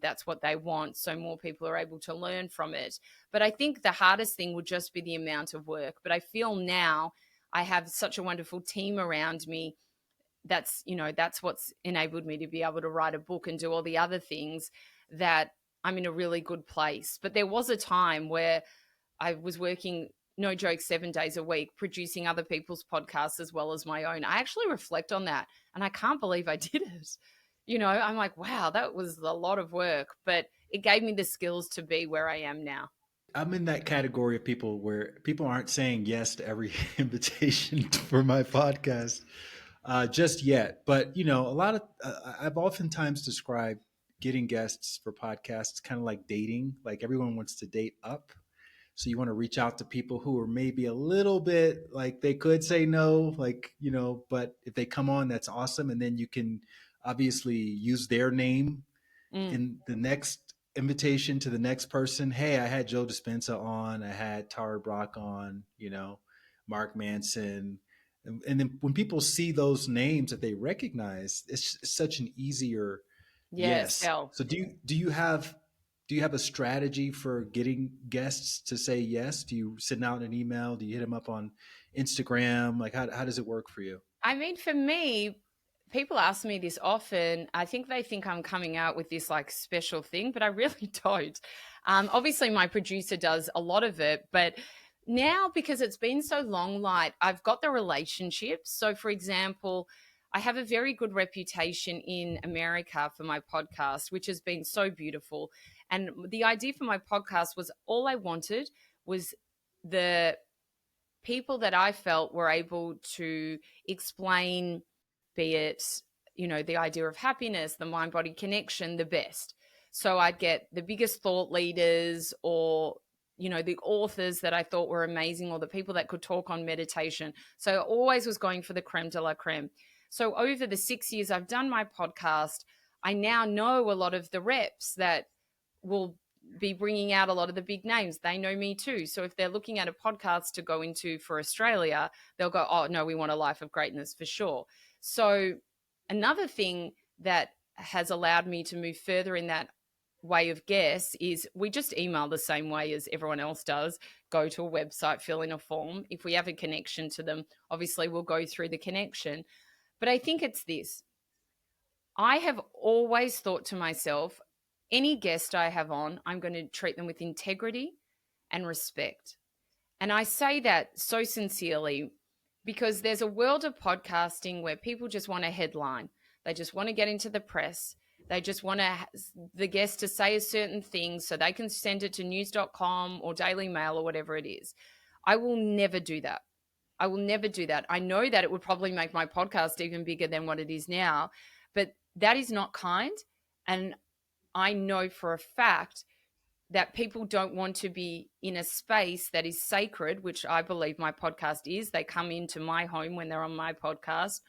that's what they want. So more people are able to learn from it. But I think the hardest thing would just be the amount of work. But I feel now I have such a wonderful team around me. That's what's enabled me to be able to write a book and do all the other things, that I'm in a really good place. But there was a time where I was working, no joke, 7 days a week, producing other people's podcasts as well as my own. I actually reflect on that, and I can't believe I did it. I'm like, wow, that was a lot of work, but it gave me the skills to be where I am now. I'm in that category of people where people aren't saying yes to every invitation for my podcast just yet. But a lot of I've oftentimes described getting guests for podcasts kind of like dating. Like, everyone wants to date up, so you want to reach out to people who are maybe a little bit like they could say no, like, but if they come on, that's awesome, and then you can obviously use their name Mm. in the next invitation to the next person. Hey, I had Joe Dispenza on, I had Tara Brock on, Mark Manson. And then when people see those names that they recognize, it's such an easier Yes, yes. hell. So do you have a strategy for getting guests to say yes? Do you send out an email? Do you hit them up on Instagram? Like, how does it work for you? I mean, for me, people ask me this often. I think they think I'm coming out with this like special thing, but I really don't. Obviously, my producer does a lot of it, but now, because it's been so long, Light, I've got the relationships. So, for example, I have a very good reputation in America for my podcast, which has been so beautiful. And the idea for my podcast was all I wanted was the people that I felt were able to explain, be it, the idea of happiness, the mind body connection, the best. So I'd get the biggest thought leaders or, the authors that I thought were amazing or the people that could talk on meditation. So I always was going for the creme de la creme. So over the 6 years I've done my podcast, I now know a lot of the reps that will be bringing out a lot of the big names. They know me too. So if they're looking at a podcast to go into for Australia, they'll go, oh, no, we want a life of greatness for sure. So another thing that has allowed me to move further in that way of guess is we just email the same way as everyone else does. Go to a website, fill in a form. If we have a connection to them, obviously we'll go through the connection. But I think it's this. I have always thought to myself, any guest I have on, I'm going to treat them with integrity and respect. And I say that so sincerely because there's a world of podcasting where people just want a headline. They just want to get into the press. They just want the guest to say a certain thing so they can send it to news.com or Daily Mail or whatever it is. I will never do that. I will never do that. I know that it would probably make my podcast even bigger than what it is now, but that is not kind. And I know for a fact that people don't want to be in a space that is sacred, which I believe my podcast is. They come into my home when they're on my podcast.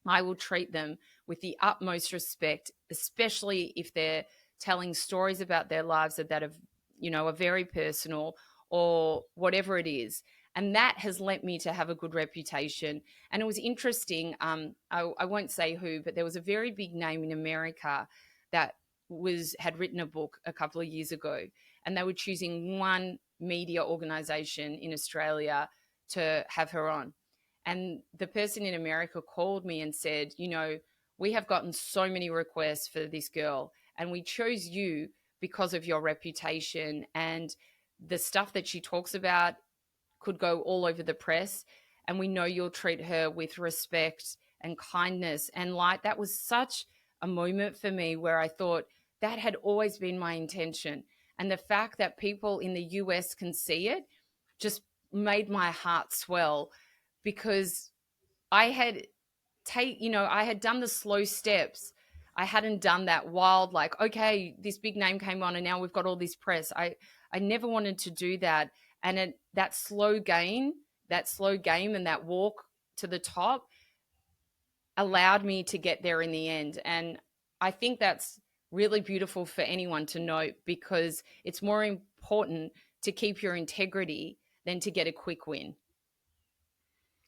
I will treat them with the utmost respect, especially if they're telling stories about their lives that have, are very personal or whatever it is. And that has led me to have a good reputation. And it was interesting. I won't say who, but there was a very big name in America that had written a book a couple of years ago, and they were choosing one media organization in Australia to have her on. And the person in America called me and said, we have gotten so many requests for this girl, and we chose you because of your reputation, and the stuff that she talks about could go all over the press, and we know you'll treat her with respect and kindness and light. That was such a moment for me where I thought that had always been my intention. And the fact that people in the US can see it just made my heart swell, because I had I had done the slow steps. I hadn't done that wild, like, okay, this big name came on and now we've got all this press. I never wanted to do that. And that slow game and that walk to the top allowed me to get there in the end. And I think that's really beautiful for anyone to note, because it's more important to keep your integrity than to get a quick win.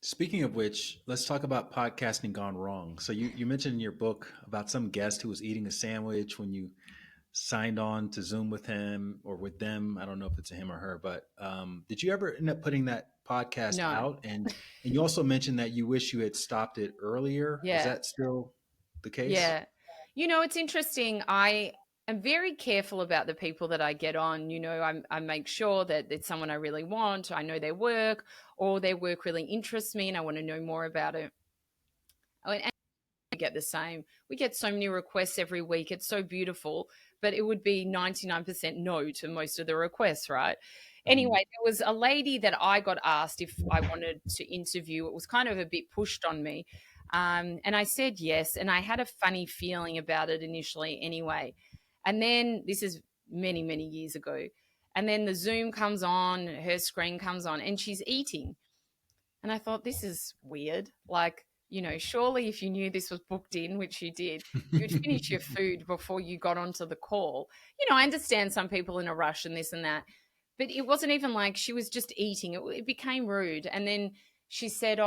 Speaking of which, let's talk about podcasting gone wrong. So you mentioned in your book about some guest who was eating a sandwich when you signed on to Zoom with him or with them. I don't know if it's a him or her, but did you ever end up putting that podcast No. out? And you also mentioned that you wish you had stopped it earlier. Yeah. Is that still the case? Yeah. It's interesting. I am very careful about the people that I get on. I make sure that it's someone I really want. I know their work, or their work really interests me and I want to know more about it. And we get the same. We get so many requests every week. It's so beautiful, but it would be 99% no to most of the requests, right? Anyway, there was a lady that I got asked if I wanted to interview. It was kind of a bit pushed on me. And I said yes. And I had a funny feeling about it initially anyway. And then this is many, many years ago. And then the Zoom comes on, her screen comes on, and she's eating. And I thought, this is weird. Like, surely if you knew this was booked in, which you did, you'd finish your food before you got onto the call. I understand some people in a rush and this and that, but it wasn't even like she was just eating. It became rude. And then she said,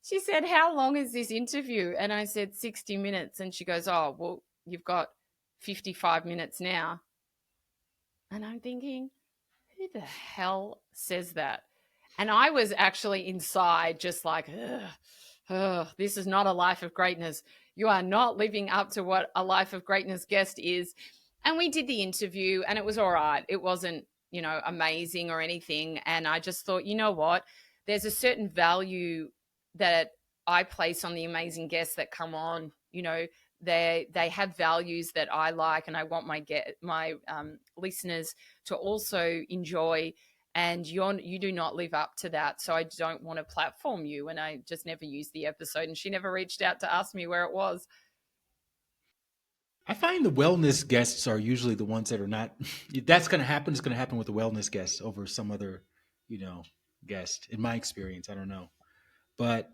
she said, how long is this interview? And I said, 60 minutes. And she goes, oh, well, you've got 55 minutes now. And I'm thinking, who the hell says that? And I was actually inside just like, this is not a life of greatness. You are not living up to what a life of greatness guest is. And we did the interview and it was all right. It wasn't, amazing or anything. And I just thought, you know what? There's a certain value that I place on the amazing guests that come on. They have values that I like, and I want my listeners to also enjoy. And you do not live up to that, so I don't want to platform you. And I just never used the episode, and she never reached out to ask me where it was. I find the wellness guests are usually the ones that are not. That's going to happen. It's going to happen with the wellness guests over some other, you know, guest. In my experience, I don't know. But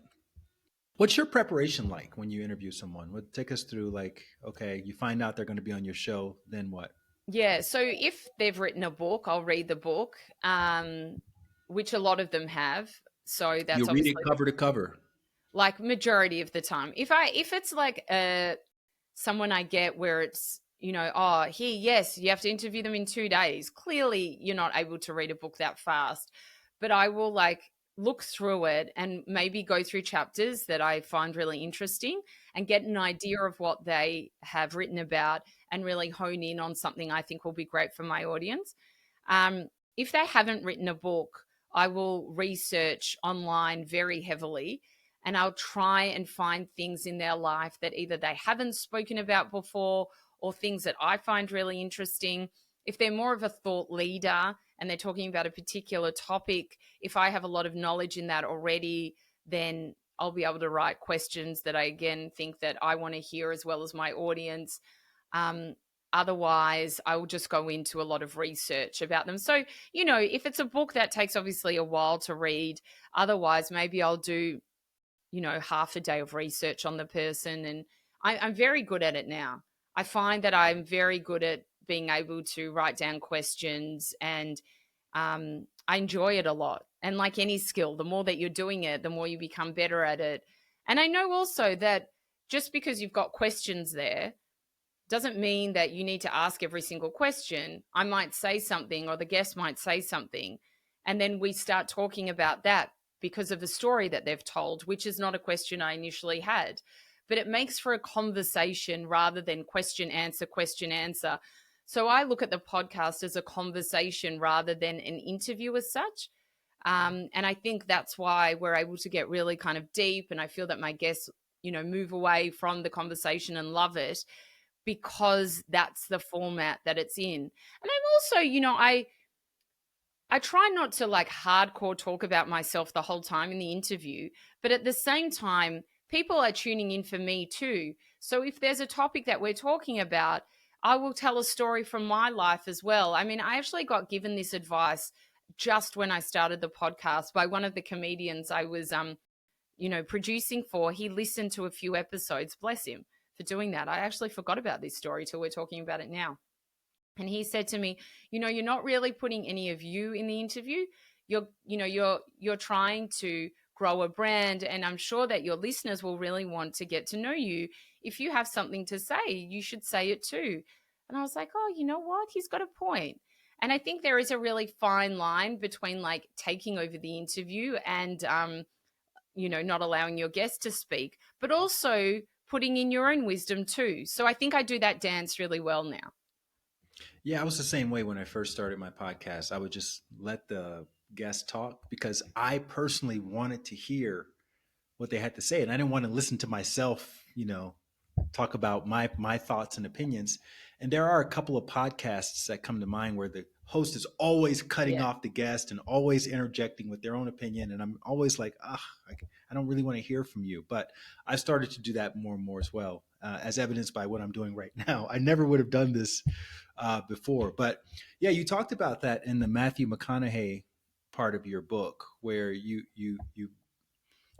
what's your preparation like when you interview someone? What take us through? Like, okay, you find out they're going to be on your show. Then what? Yeah, so if they've written a book, I'll read the book, which a lot of them have. So You that's read it obviously cover to cover. like majority of the time. If it's like someone I get where it's, oh, here, yes, you have to interview them in 2 days. Clearly, you're not able to read a book that fast, but I will like look through it and maybe go through chapters that I find really interesting and get an idea of what they have written about and really hone in on something I think will be great for my audience. Um, if they haven't written a book, I will research online very heavily, and I'll try and find things in their life that either they haven't spoken about before or things that I find really interesting. If they're more of a thought leader and they're talking about a particular topic, if I have a lot of knowledge in that already, then I'll be able to write questions that I again think that I want to hear as well as my audience. Um, Otherwise, I will just go into a lot of research about them. So, if it's a book that takes obviously a while to read, otherwise, maybe I'll do half a day of research on the person. And I'm very good at it now. I find that I'm very good at being able to write down questions, and I enjoy it a lot. And like any skill, the more that you're doing it, the more you become better at it. And I know also that just because you've got questions there doesn't mean that you need to ask every single question. I might say something, or the guest might say something, and then we start talking about that because of the story that they've told, which is not a question I initially had. But it makes for a conversation rather than question, answer, question, answer. So I look at the podcast as a conversation rather than an interview as such. And I think that's why we're able to get really kind of deep. And I feel that my guests, move away from the conversation and love it, because that's the format that it's in. And I'm also, I try not to like hardcore talk about myself the whole time in the interview, but at the same time, people are tuning in for me too. So if there's a topic that we're talking about, I will tell a story from my life as well. I mean, I actually got given this advice just when I started the podcast by one of the comedians I was producing for. He listened to a few episodes, bless him for doing that. I actually forgot about this story till we're talking about it now. And he said to me, you're not really putting any of you in the interview. You're trying to grow a brand, and I'm sure that your listeners will really want to get to know you. If you have something to say, you should say it too. And I was like, oh, you know what? He's got a point. And I think there is a really fine line between like taking over the interview and not allowing your guest to speak, but also putting in your own wisdom too. So I think I do that dance really well now. Yeah, I was the same way when I first started my podcast. I would just let the guests talk because I personally wanted to hear what they had to say, and I didn't want to listen to myself, talk about my thoughts and opinions. And there are a couple of podcasts that come to mind where the host is always cutting Yeah. off the guest and always interjecting with their own opinion, and I'm always like, I don't really want to hear from you. But I've started to do that more and more as well, as evidenced by what I'm doing right now. I never would have done this before, but yeah, you talked about that in the Matthew McConaughey part of your book, where you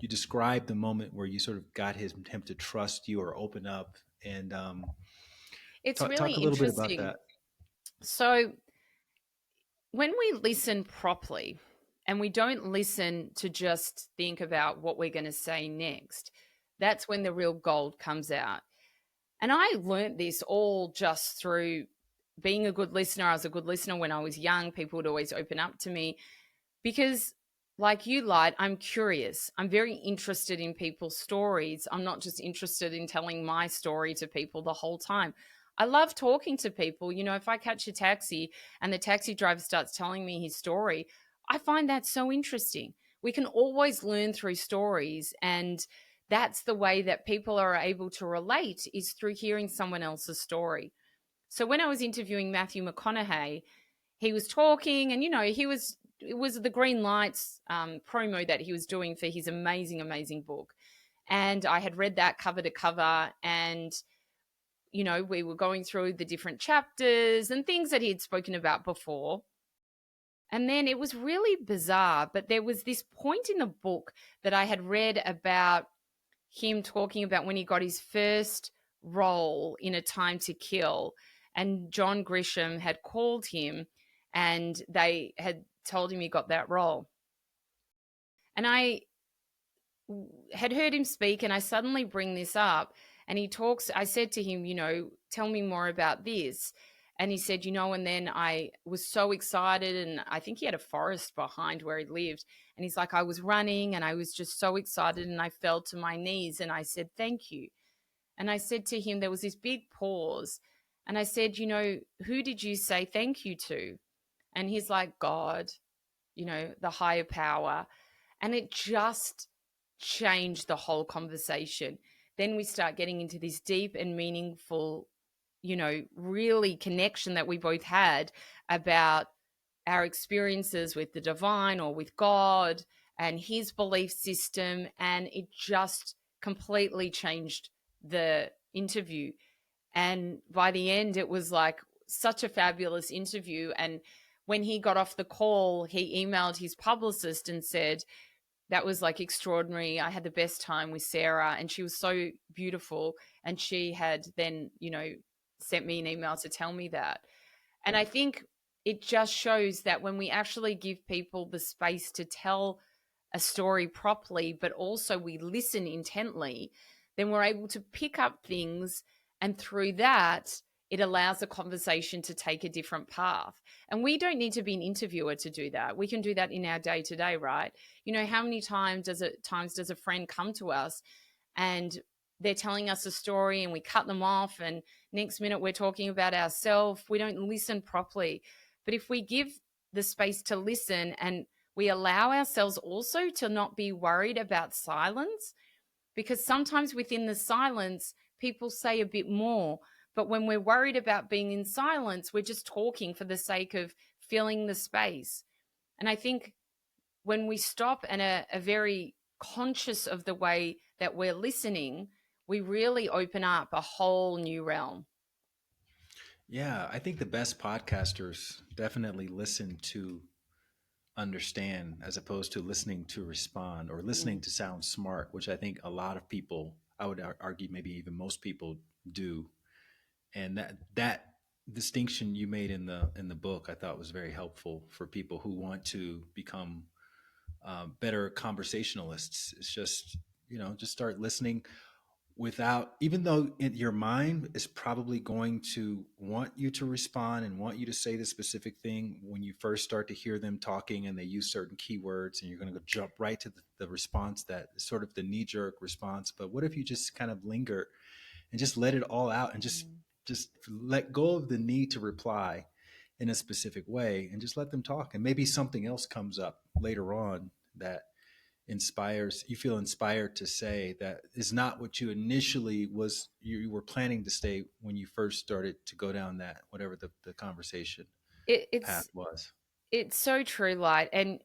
described the moment where you sort of got him to trust you or open up, and It's really talk a little bit about interesting. that. So when we listen properly and we don't listen to just think about what we're going to say next, that's when the real gold comes out. And I learned this all just through being a good listener. I was a good listener when I was young. People would always open up to me because, like you, Light, I'm curious. I'm very interested in people's stories. I'm not just interested in telling my story to people the whole time. I love talking to people. If I catch a taxi and the taxi driver starts telling me his story, I find that so interesting. We can always learn through stories, and that's the way that people are able to relate, is through hearing someone else's story. So when I was interviewing Matthew McConaughey, he was talking, and it was the green lights promo that he was doing for his amazing, amazing book. And I had read that cover to cover, and we were going through the different chapters and things that he had spoken about before. And then it was really bizarre, but there was this point in the book that I had read about him talking about when he got his first role in A Time to Kill, and John Grisham had called him and they had told him he got that role. And I had heard him speak, and I suddenly bring this up, and I said to him, tell me more about this. And he said, and then I was so excited, and I think he had a forest behind where he lived. And he's like, I was running and I was just so excited and I fell to my knees and I said, thank you. And I said to him, there was this big pause. And I said, who did you say thank you to? And he's like, God, the higher power. And it just changed the whole conversation. Then we start getting into this deep and meaningful, really connection that we both had about our experiences with the divine or with God and his belief system. And it just completely changed the interview. And by the end, it was like such a fabulous interview. And when he got off the call, he emailed his publicist and said, that was like extraordinary. I had the best time with Sarah, and she was so beautiful. And she had then, sent me an email to tell me that. And I think it just shows that when we actually give people the space to tell a story properly, but also we listen intently, then we're able to pick up things. And through that, it allows the conversation to take a different path. And we don't need to be an interviewer to do that. We can do that in our day to day, right? How many times does a friend come to us and they're telling us a story and we cut them off, and next minute we're talking about ourselves. We don't listen properly. But if we give the space to listen, and we allow ourselves also to not be worried about silence, because sometimes within the silence, people say a bit more. But when we're worried about being in silence, we're just talking for the sake of filling the space. And I think when we stop and are very conscious of the way that we're listening, we really open up a whole new realm. Yeah, I think the best podcasters definitely listen to understand as opposed to listening to respond or listening to sound smart, which I think a lot of people, I would argue maybe even most people do. And that distinction you made in the book, I thought was very helpful for people who want to become better conversationalists. It's just, just start listening without, even though your mind is probably going to want you to respond and want you to say the specific thing when you first start to hear them talking and they use certain keywords, and you're going to go jump right to the response that is sort of the knee-jerk response. But what if you just kind of linger and just let it all out and just let go of the need to reply in a specific way and just let them talk? And maybe something else comes up later on that you feel inspired to say, that is not what you initially you were planning to say when you first started to go down that, whatever the conversation path was. It's so true, Light. And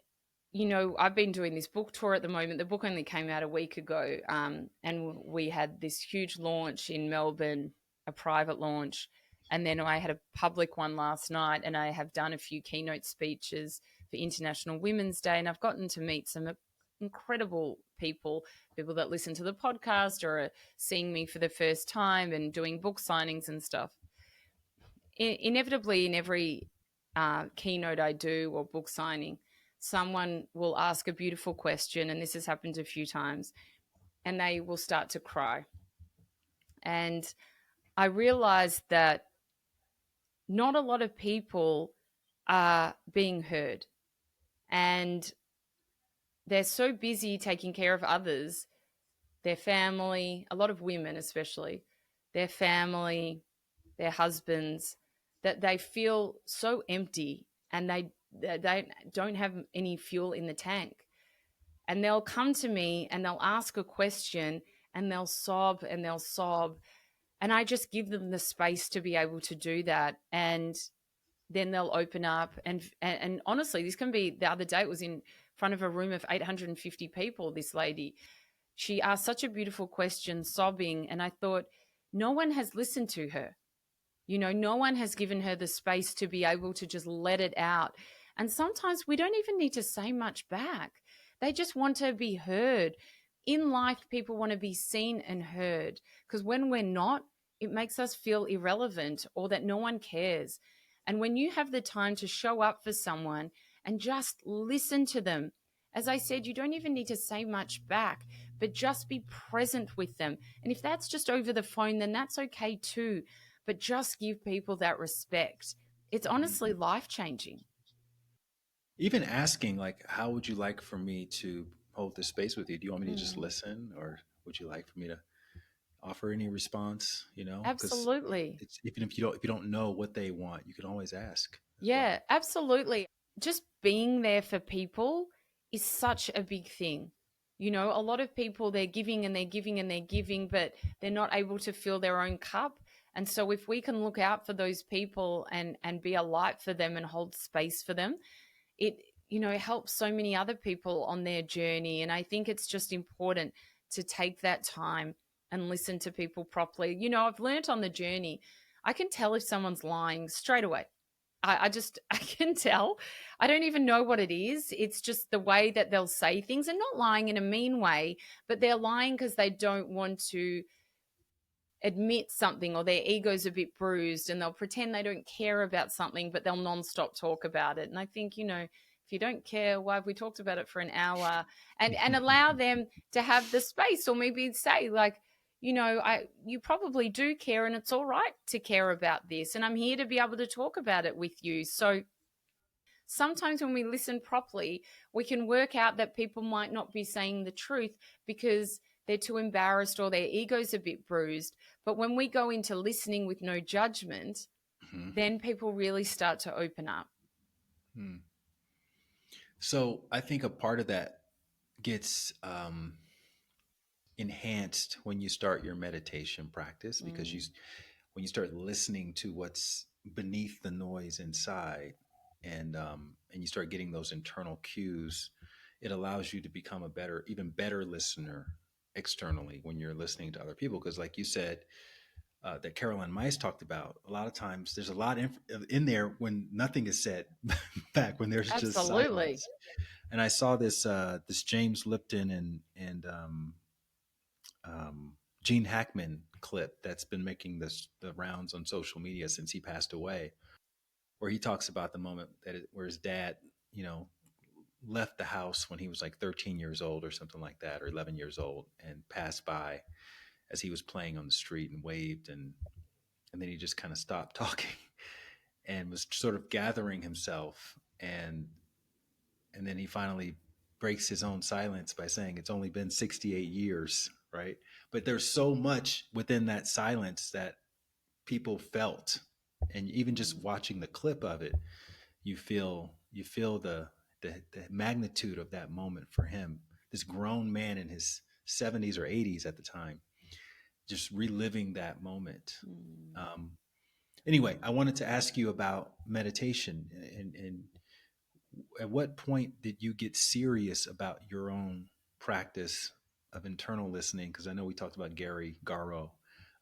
I've been doing this book tour at the moment. The book only came out a week ago, and we had this huge launch in Melbourne, a private launch, and then I had a public one last night, and I have done a few keynote speeches for International Women's Day, and I've gotten to meet some incredible people that listen to the podcast or are seeing me for the first time and doing book signings and stuff. Inevitably, in every keynote I do or book signing, someone will ask a beautiful question, and this has happened a few times, and they will start to cry. And I realized that not a lot of people are being heard, and they're so busy taking care of others, their family, a lot of women especially, their family, their husbands, that they feel so empty and they don't have any fuel in the tank. And they'll come to me and they'll ask a question, and they'll sob and they'll sob. And I just give them the space to be able to do that. And then they'll open up. And honestly, this can be, the other day, it was in front of a room of 850 people, this lady. She asked such a beautiful question, sobbing. And I thought, no one has listened to her. No one has given her the space to be able to just let it out. And sometimes we don't even need to say much back. They just want to be heard. In life, people want to be seen and heard, because when we're not, it makes us feel irrelevant or that no one cares. And when you have the time to show up for someone and just listen to them, as I said, you don't even need to say much back, but just be present with them. And if that's just over the phone, then that's okay too. But just give people that respect. It's Mhm. honestly life changing. Even asking, like, how would you like for me to hold this space with you? Do you want me to just Mm, listen, or would you like for me to offer any response? Because absolutely. it's, even if you don't know what they want, you can always ask as well. Yeah, absolutely. Just being there for people is such a big thing. A lot of people, they're giving and they're giving and they're giving, but they're not able to fill their own cup. And so if we can look out for those people and be a light for them and hold space for them, it helps so many other people on their journey. And I think it's just important to take that time and listen to people properly. I've learned on the journey, I can tell if someone's lying straight away. I just I can tell. I don't even know what it is. It's just the way that they'll say things, and not lying in a mean way, but they're lying because they don't want to admit something, or their ego's a bit bruised, and they'll pretend they don't care about something, but they'll nonstop talk about it. And I think, if you don't care, why have we talked about it for an hour? And allow them to have the space, or maybe say, like, you probably do care, and it's all right to care about this, and I'm here to be able to talk about it with you. So sometimes when we listen properly, we can work out that people might not be saying the truth because they're too embarrassed or their ego's a bit bruised. But when we go into listening with no judgment, Mhm. then people really start to open up. Hmm. So I think a part of that gets enhanced when you start your meditation practice, because Mm, when you start listening to what's beneath the noise inside, and you start getting those internal cues, it allows you to become a even better listener externally when you're listening to other people. Because, like you said, that Caroline Mice talked about, a lot of times there's a lot in there when nothing is said back, when there's just absolutely. silence. And I saw this James Lipton and um, Gene Hackman clip that's been making the rounds on social media since he passed away, where he talks about the moment where his dad, you know, left the house when he was like 13 years old or something like that, or 11 years old, and passed by as he was playing on the street and waved, and then he just kind of stopped talking and was sort of gathering himself, and then he finally breaks his own silence by saying it's only been 68 years, right? But there's so much within that silence that people felt, and even just Mm, watching the clip of it, you feel the magnitude of that moment for him, this grown man in his 70s or 80s at the time, just reliving that moment. mm. um, anyway, I wanted to ask you about meditation, and at what point did you get serious about your own practice of internal listening? Because I know we talked about Gary Garrow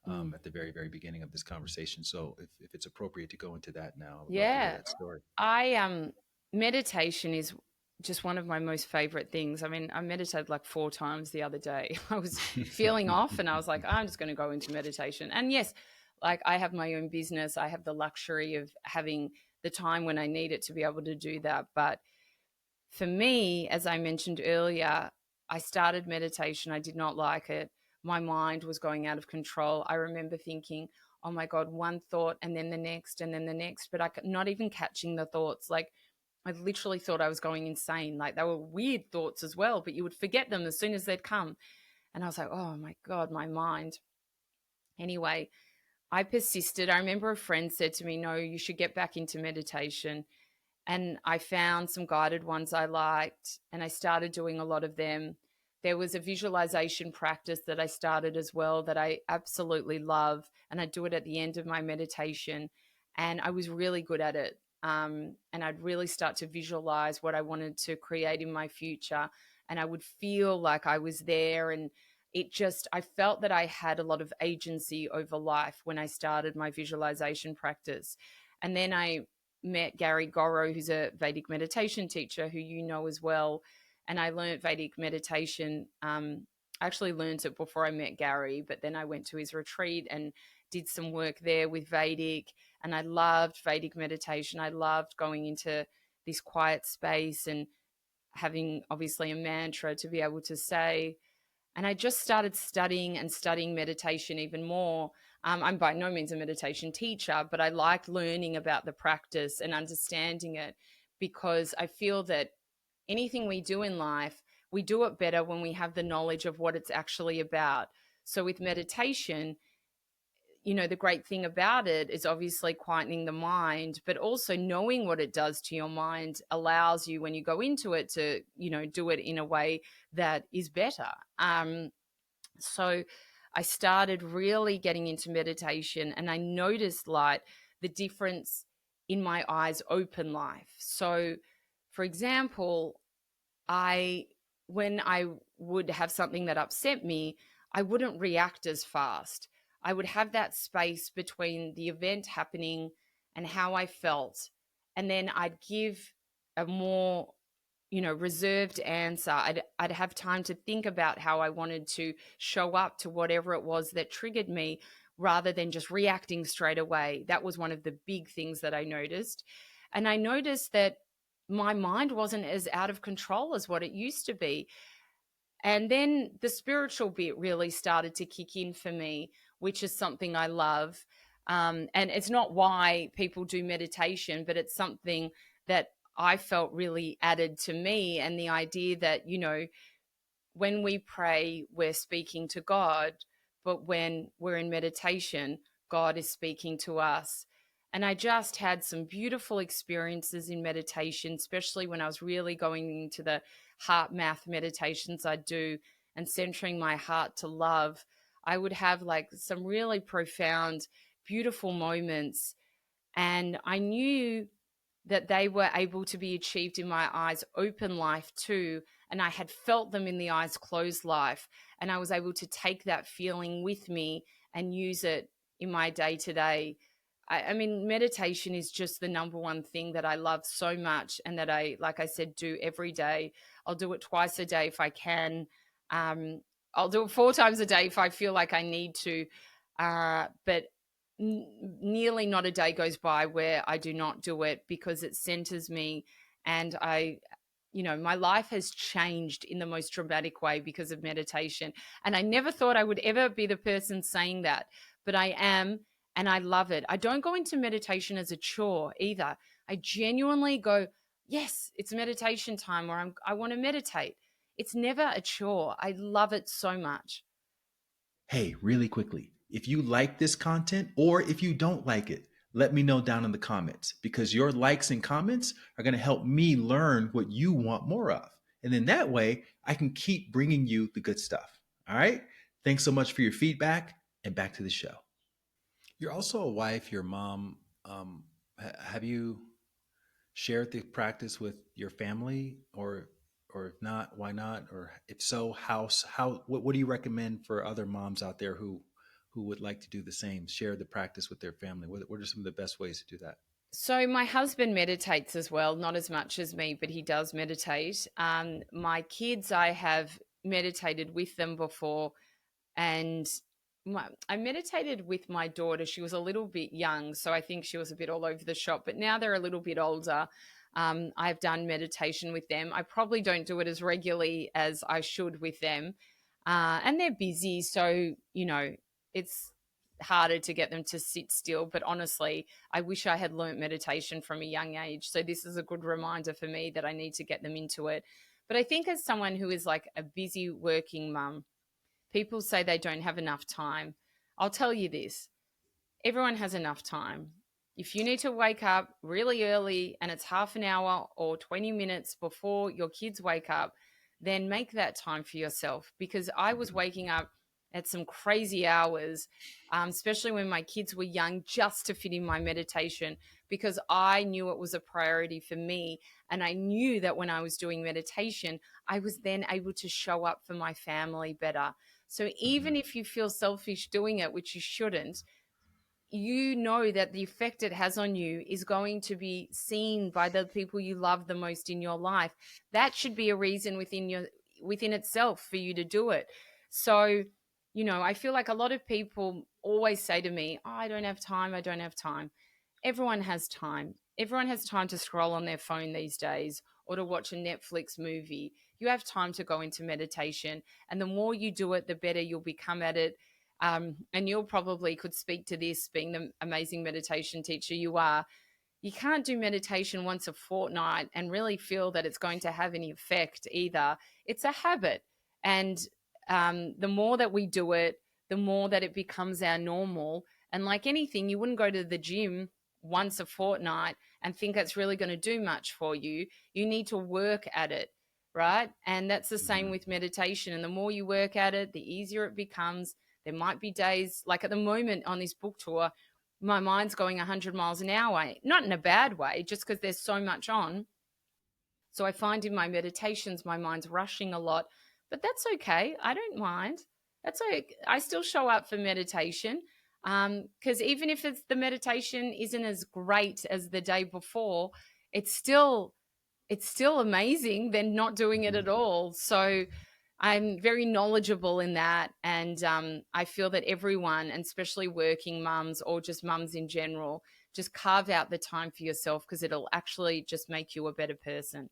Mm. at the very, very beginning of this conversation. So if it's appropriate to go into that now, I would love to hear Yeah. that story. I Meditation is just one of my most favorite things. I mean, I meditated like 4 times the other day. I was feeling off and I was like, I'm just going to go into meditation. And yes, like I have my own business. I have the luxury of having the time when I need it to be able to do that. But for me, as I mentioned earlier, I started meditation. I did not like it. My mind was going out of control. I remember thinking, oh my God, one thought and then the next and then the next, but not even catching the thoughts. Like I literally thought I was going insane. Like they were weird thoughts as well, but you would forget them as soon as they'd come. And I was like, oh my God, my mind. Anyway, I persisted. I remember a friend said to me, no, you should get back into meditation. And I found some guided ones I liked, and I started doing a lot of them. there was a visualization practice that I started as well that I absolutely love. And I do it at the end of my meditation. And I was really good at it. And I'd really start to visualize what I wanted to create in my future. And I would feel like I was there. And I felt that I had a lot of agency over life when I started my visualization practice. And then I met Gary Goro, who's a Vedic meditation teacher who you know as well. And I learned Vedic meditation. I actually learned it before I met Gary, but then I went to his retreat and did some work there with Vedic. And I loved Vedic meditation. I loved going into this quiet space and having obviously a mantra to be able to say. And I just started studying and studying meditation even more. I'm by no means a meditation teacher, but I like learning about the practice and understanding it, because I feel that anything we do in life, we do it better when we have the knowledge of what it's actually about. So with meditation, the great thing about it is obviously quietening the mind, but also knowing what it does to your mind allows you, when you go into it, to, do it in a way that is better. So I started really getting into meditation, and I noticed, like, the difference in my eyes open life. So, for example, when I would have something that upset me, I wouldn't react as fast. I would have that space between the event happening and how I felt. And then I'd give a more, reserved answer. I'd have time to think about how I wanted to show up to whatever it was that triggered me, rather than just reacting straight away. That was one of the big things that I noticed. And I noticed that my mind wasn't as out of control as what it used to be. And then the spiritual bit really started to kick in for me, which is something I love. And it's not why people do meditation, but it's something that I felt really added to me. And the idea that, when we pray, we're speaking to God, but when we're in meditation, God is speaking to us. And I just had some beautiful experiences in meditation, especially when I was really going into the heart math meditations I do and centering my heart to love. I would have like some really profound, beautiful moments. And I knew that they were able to be achieved in my eyes open life too. And I had felt them in the eyes closed life. And I was able to take that feeling with me and use it in my day to day. I mean, meditation is just the number one thing that I love so much, and that I, like I said, do every day. I'll do it twice a day if I can. Um, I'll do it 4 times a day if I feel like I need to. But nearly not a day goes by where I do not do it, because it centers me. And my life has changed in the most dramatic way because of meditation. And I never thought I would ever be the person saying that, but I am. And I love it. I don't go into meditation as a chore either. I genuinely go, yes, it's meditation time, or I want to meditate. It's never a chore. I love it so much. Hey, really quickly, if you like this content or if you don't like it, let me know down in the comments, because your likes and comments are going to help me learn what you want more of. And then that way I can keep bringing you the good stuff. All right. Thanks so much for your feedback, and back to the show. You're also a wife, your mom. Have you shared the practice with your family, or if not, why not? Or if so, what do you recommend for other moms out there who would like to do the same, share the practice with their family? What are some of the best ways to do that? So my husband meditates as well, not as much as me, but he does meditate. My kids, I have meditated with them before, and I meditated with my daughter. She was a little bit young, so I think she was a bit all over the shop. But now they're a little bit older. I've done meditation with them. I probably don't do it as regularly as I should with them, and they're busy, so it's harder to get them to sit still. But honestly, I wish I had learnt meditation from a young age. So this is a good reminder for me that I need to get them into it. But I think as someone who is like a busy working mum, people say they don't have enough time. I'll tell you this: everyone has enough time. If you need to wake up really early and it's half an hour or 20 minutes before your kids wake up, then make that time for yourself, because I was waking up at some crazy hours, especially when my kids were young, just to fit in my meditation, because I knew it was a priority for me. And I knew that when I was doing meditation, I was then able to show up for my family better. So Mhm. even if you feel selfish doing it, which you shouldn't, you know that the effect it has on you is going to be seen by the people you love the most in your life. That should be a reason within itself for you to do it. So, I feel like a lot of people always say to me, "Oh, I don't have time, I don't have time." Everyone has time. Everyone has time to scroll on their phone these days or to watch a Netflix movie. You have time to go into meditation, and the more you do it, the better you'll become at it. And you'll probably could speak to this, being the amazing meditation teacher you are. You can't do meditation once a fortnight and really feel that it's going to have any effect either. It's a habit. And the more that we do it, the more that it becomes our normal. And like anything, you wouldn't go to the gym once a fortnight and think it's really going to do much for you. You need to work at it, right? And that's the same Mhm. with meditation. And the more you work at it, the easier it becomes. There might be days, like at the moment on this book tour, my mind's going 100 miles an hour, not in a bad way, just because there's so much on. So I find in my meditations, my mind's rushing a lot, but that's okay. I don't mind. That's okay. I still show up for meditation, because even if the meditation isn't as great as the day before, it's still it's still amazing than not doing it Mhm. at all. So I'm very knowledgeable in that. And I feel that everyone, and especially working mums or just mums in general, just carve out the time for yourself, because it'll actually just make you a better person.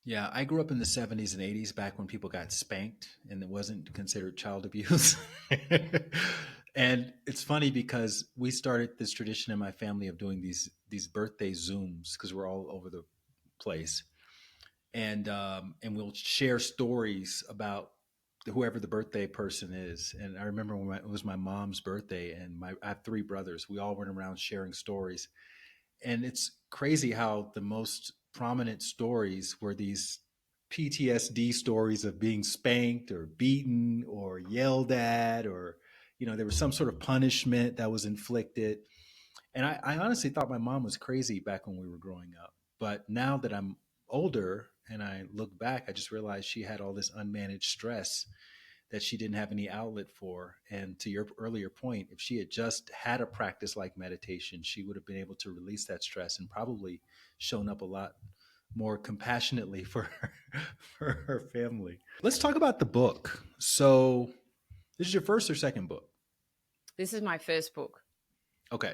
Yeah, I grew up in the 70s and 80s back when people got spanked and it wasn't considered child abuse. And it's funny because we started this tradition in my family of doing these birthday Zooms because we're all over the place. And we'll share stories about whoever the birthday person is. And I remember when it was my mom's birthday, and I have three brothers. We all went around sharing stories, and it's crazy how the most prominent stories were these PTSD stories of being spanked or beaten or yelled at, or there was some sort of punishment that was inflicted. And I honestly thought my mom was crazy back when we were growing up. But now that I'm older and I look back, I just realized she had all this unmanaged stress that she didn't have any outlet for. And to your earlier point, if she had just had a practice like meditation, she would have been able to release that stress and probably shown up a lot more compassionately for for her family. Let's talk about the book. So, this is your first or second book? This is my first book. Okay.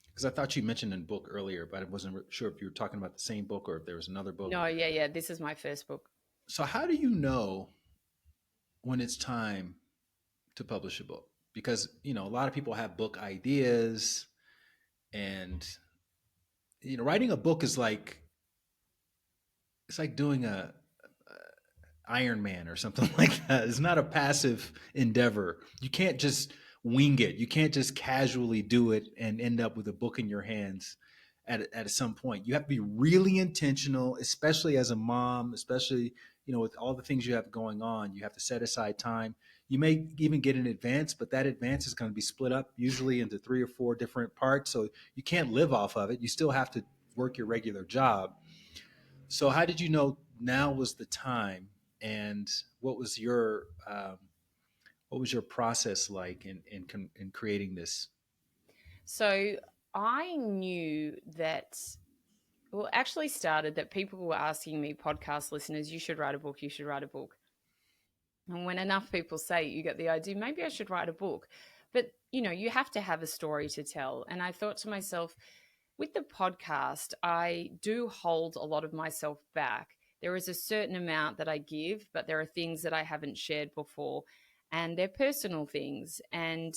Because I thought you mentioned a book earlier, but I wasn't sure if you were talking about the same book or if there was another book. No, yeah, yeah. This is my first book. So, how do you know when it's time to publish a book? Because, a lot of people have book ideas, and, writing a book is like, it's like doing a Iron Man or something like that. It's not a passive endeavor. You can't just wing it. You can't just casually do it and end up with a book in your hands at some point. You have to be really intentional, especially as a mom, especially, with all the things you have going on. You have to set aside time. You may even get an advance, but that advance is going to be split up usually into 3 or 4 different parts. So you can't live off of it. You still have to work your regular job. So how did you know now was the time, and what was your process like in creating this? So I knew that, well, actually started that people were asking me, podcast listeners, you should write a book, you should write a book. And when enough people say it, you get the idea, maybe I should write a book. But, you have to have a story to tell. And I thought to myself, with the podcast, I do hold a lot of myself back. There is a certain amount that I give, but there are things that I haven't shared before, and they're personal things. And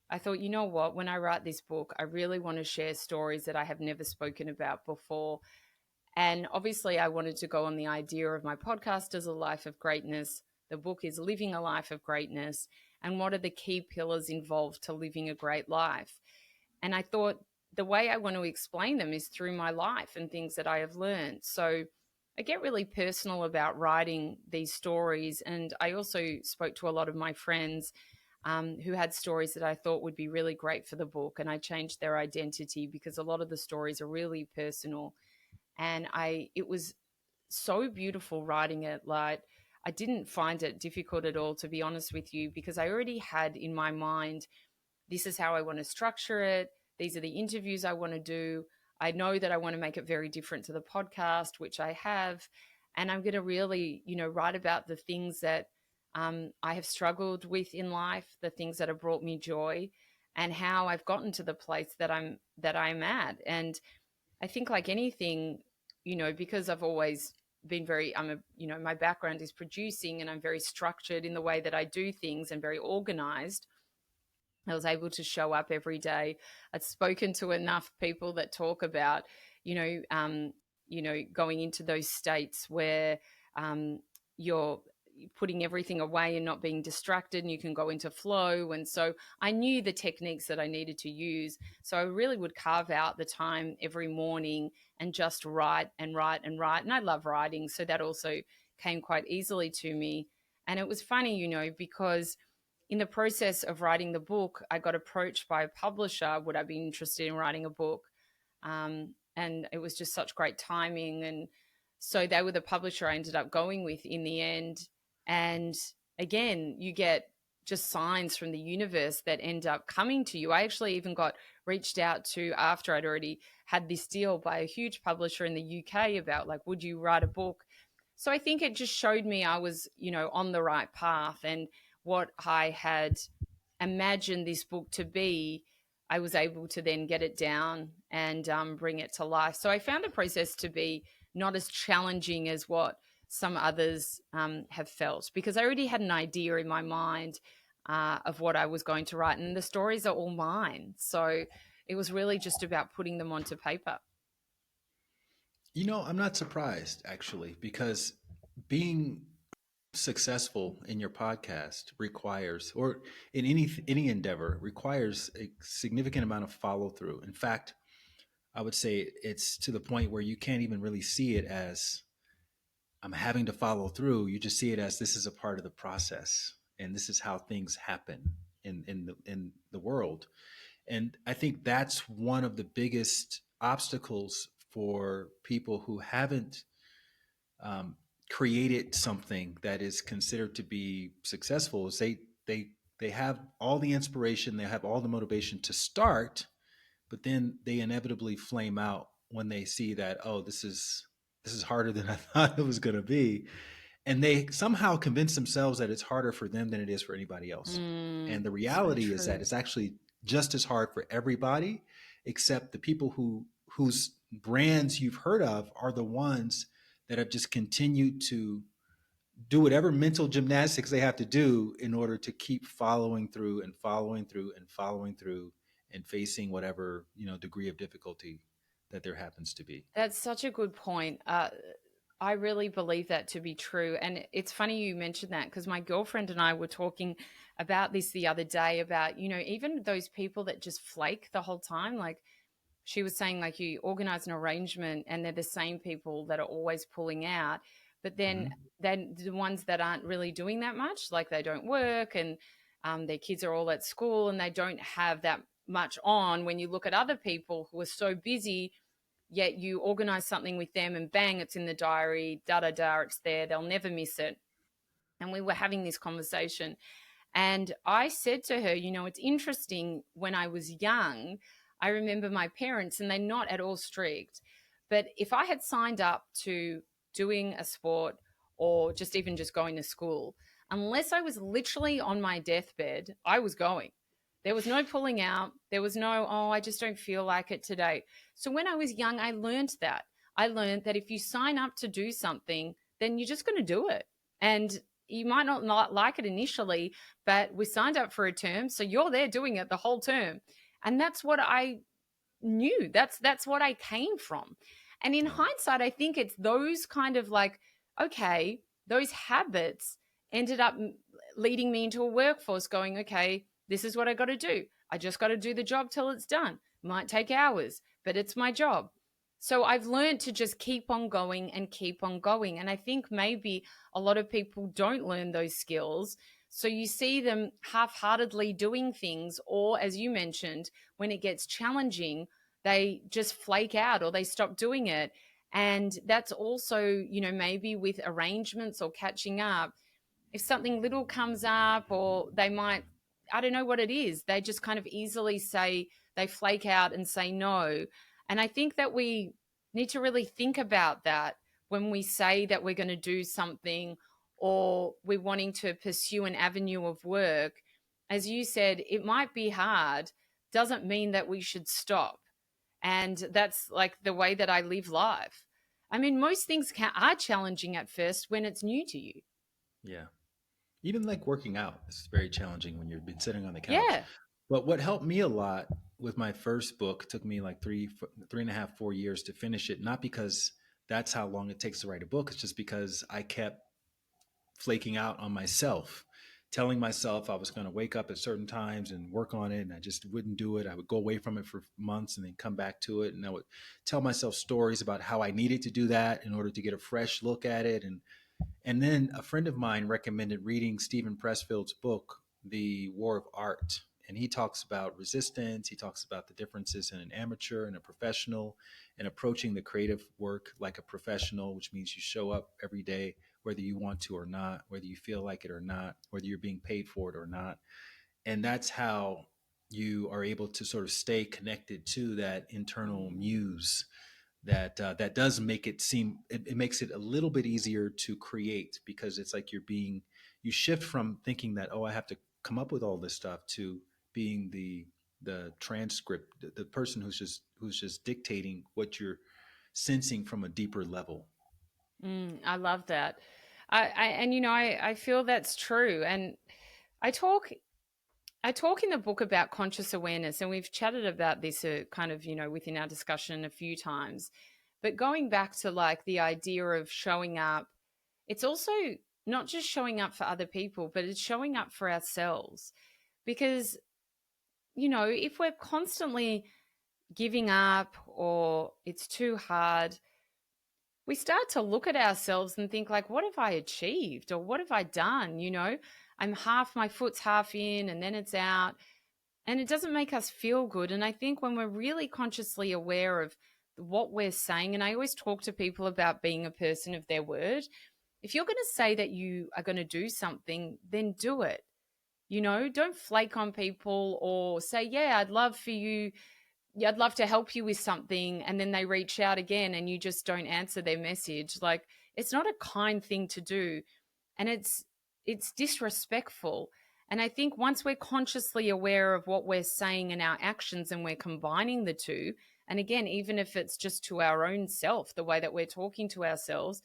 I thought, you know what, when I write this book, I really want to share stories that I have never spoken about before. And obviously, I wanted to go on the idea of my podcast as a life of greatness. The book is Living a Life of Greatness. And what are the key pillars involved to living a great life? And I thought the way I want to explain them is through my life and things that I have learned. So I get really personal about writing these stories. And I also spoke to a lot of my friends who had stories that I thought would be really great for the book. And I changed their identity because a lot of the stories are really personal. And it was so beautiful writing it. Like, I didn't find it difficult at all, to be honest with you, because I already had in my mind, this is how I want to structure it. These are the interviews I want to do. I know that I want to make it very different to the podcast, which I have. And I'm going to really, write about the things that I have struggled with in life, the things that have brought me joy, and how I've gotten to the place that I'm at. And I think, like anything, because I've always been my background is producing, and I'm very structured in the way that I do things and very organized. I was able to show up every day. I'd spoken to enough people that talk about, you know, um, going into those states where you're putting everything away and not being distracted, and you can go into flow. And so I knew the techniques that I needed to use. So I really would carve out the time every morning and just write and write and write. And I love writing, so that also came quite easily to me. And it was funny, because in the process of writing the book, I got approached by a publisher. Would I be interested in writing a book? And it was just such great timing. And so they were the publisher I ended up going with in the end. And again, you get just signs from the universe that end up coming to you. I actually even got reached out to after I'd already had this deal by a huge publisher in the UK about, like, would you write a book? So I think it just showed me I was, on the right path. And what I had imagined this book to be, I was able to then get it down and bring it to life. So I found the process to be not as challenging as what some others have felt, because I already had an idea in my mind of what I was going to write, and the stories are all mine. So it was really just about putting them onto paper. I'm not surprised actually, because being successful in your podcast requires, or in any endeavor, requires a significant amount of follow through. In fact, I would say it's to the point where you can't even really see it as I'm having to follow through. You just see it as this is a part of the process, and this is how things happen in the world. And I think that's one of the biggest obstacles for people who haven't um, created something that is considered to be successful. Is they have all the inspiration, they have all the motivation to start, but then they inevitably flame out when they see that, oh, this is harder than I thought it was going to be, and they somehow convince themselves that it's harder for them than it is for anybody else. And the So reality is that true. it's actually just as hard for everybody, except the people whose brands you've heard of are the ones that have just continued to do whatever mental gymnastics they have to do in order to keep following through and following through and following through and facing whatever degree of difficulty that there happens to be. That's such a good point. I really believe that to be true. And it's funny you mentioned that, because my girlfriend and I were talking about this the other day about, even those people that just flake the whole time. Like, she was saying, like, you organize an arrangement and they're the same people that are always pulling out. But Mhm. then the ones that aren't really doing that much, like they don't work, and their kids are all at school and they don't have that much on. When you look at other people who are so busy, yet you organize something with them and bang, it's in the diary, da da da, it's there, they'll never miss it. And we were having this conversation, and I said to her, it's interesting, when I was young, I remember my parents, and they're not at all strict, but if I had signed up to doing a sport or just even just going to school, unless I was literally on my deathbed, I was going. There was no pulling out. There was no, oh, I just don't feel like it today. So when I was young, I learned that. I learned that if you sign up to do something, then you're just going to do it. And you might not like it initially, but we signed up for a term, so you're there doing it the whole term. And that's what I knew. That's what I came from. And in Yeah. hindsight, I think it's those kind of, like, okay, those habits ended up leading me into a workforce going, okay, this is what I got to do. I just got to do the job till it's done. Might take hours, but it's my job. So I've learned to just keep on going and keep on going. And I think maybe a lot of people don't learn those skills. So you see them half heartedly doing things, or as you mentioned, when it gets challenging, they just flake out or they stop doing it. And that's also, maybe with arrangements or catching up, if something little comes up, or they might, I don't know what it is, they just kind of easily say, they flake out and say no. And I think that we need to really think about that when we say that we're going to do something, or we're wanting to pursue an avenue of work. As you said, it might be hard, doesn't mean that we should stop. And that's like the way that I live life. I mean, most things are challenging at first when it's new to you. Yeah. Even like working out is very challenging when you've been sitting on the couch. Yeah. But what helped me a lot with my first book, it took me like 3.5, 4 years to finish it. Not because that's how long it takes to write a book. It's just because I kept flaking out on myself, telling myself I was going to wake up at certain times and work on it, and I just wouldn't do it. I would go away from it for months and then come back to it, and I would tell myself stories about how I needed to do that in order to get a fresh look at it. And then a friend of mine recommended reading Stephen Pressfield's book, The War of Art. And he talks about resistance. He talks about the differences in an amateur and a professional, and approaching the creative work like a professional, which means you show up every day, whether you want to or not, whether you feel like it or not, whether you're being paid for it or not. And that's how you are able to sort of stay connected to that internal muse that does make it seem, it makes it a little bit easier to create, because it's like you shift from thinking that, oh, I have to come up with all this stuff, to being the transcript, the person who's just dictating what you're sensing from a deeper level. I love that. I feel that's true. And I talk I talk in the book about conscious awareness, and we've chatted about this kind of, within our discussion a few times. But going back to like the idea of showing up, it's also not just showing up for other people, but it's showing up for ourselves. Because, if we're constantly giving up or it's too hard, we start to look at ourselves and think like, what have I achieved, or what have I done? I'm my foot's half in and then it's out, and it doesn't make us feel good. And I think when we're really consciously aware of what we're saying, and I always talk to people about being a person of their word. If you're going to say that you are going to do something, then do it. Don't flake on people or say, yeah, I'd love to help you with something, and then they reach out again and you just don't answer their message. Like, it's not a kind thing to do, and it's disrespectful. And I think once we're consciously aware of what we're saying and our actions, and we're combining the two, and again, even if it's just to our own self, the way that we're talking to ourselves,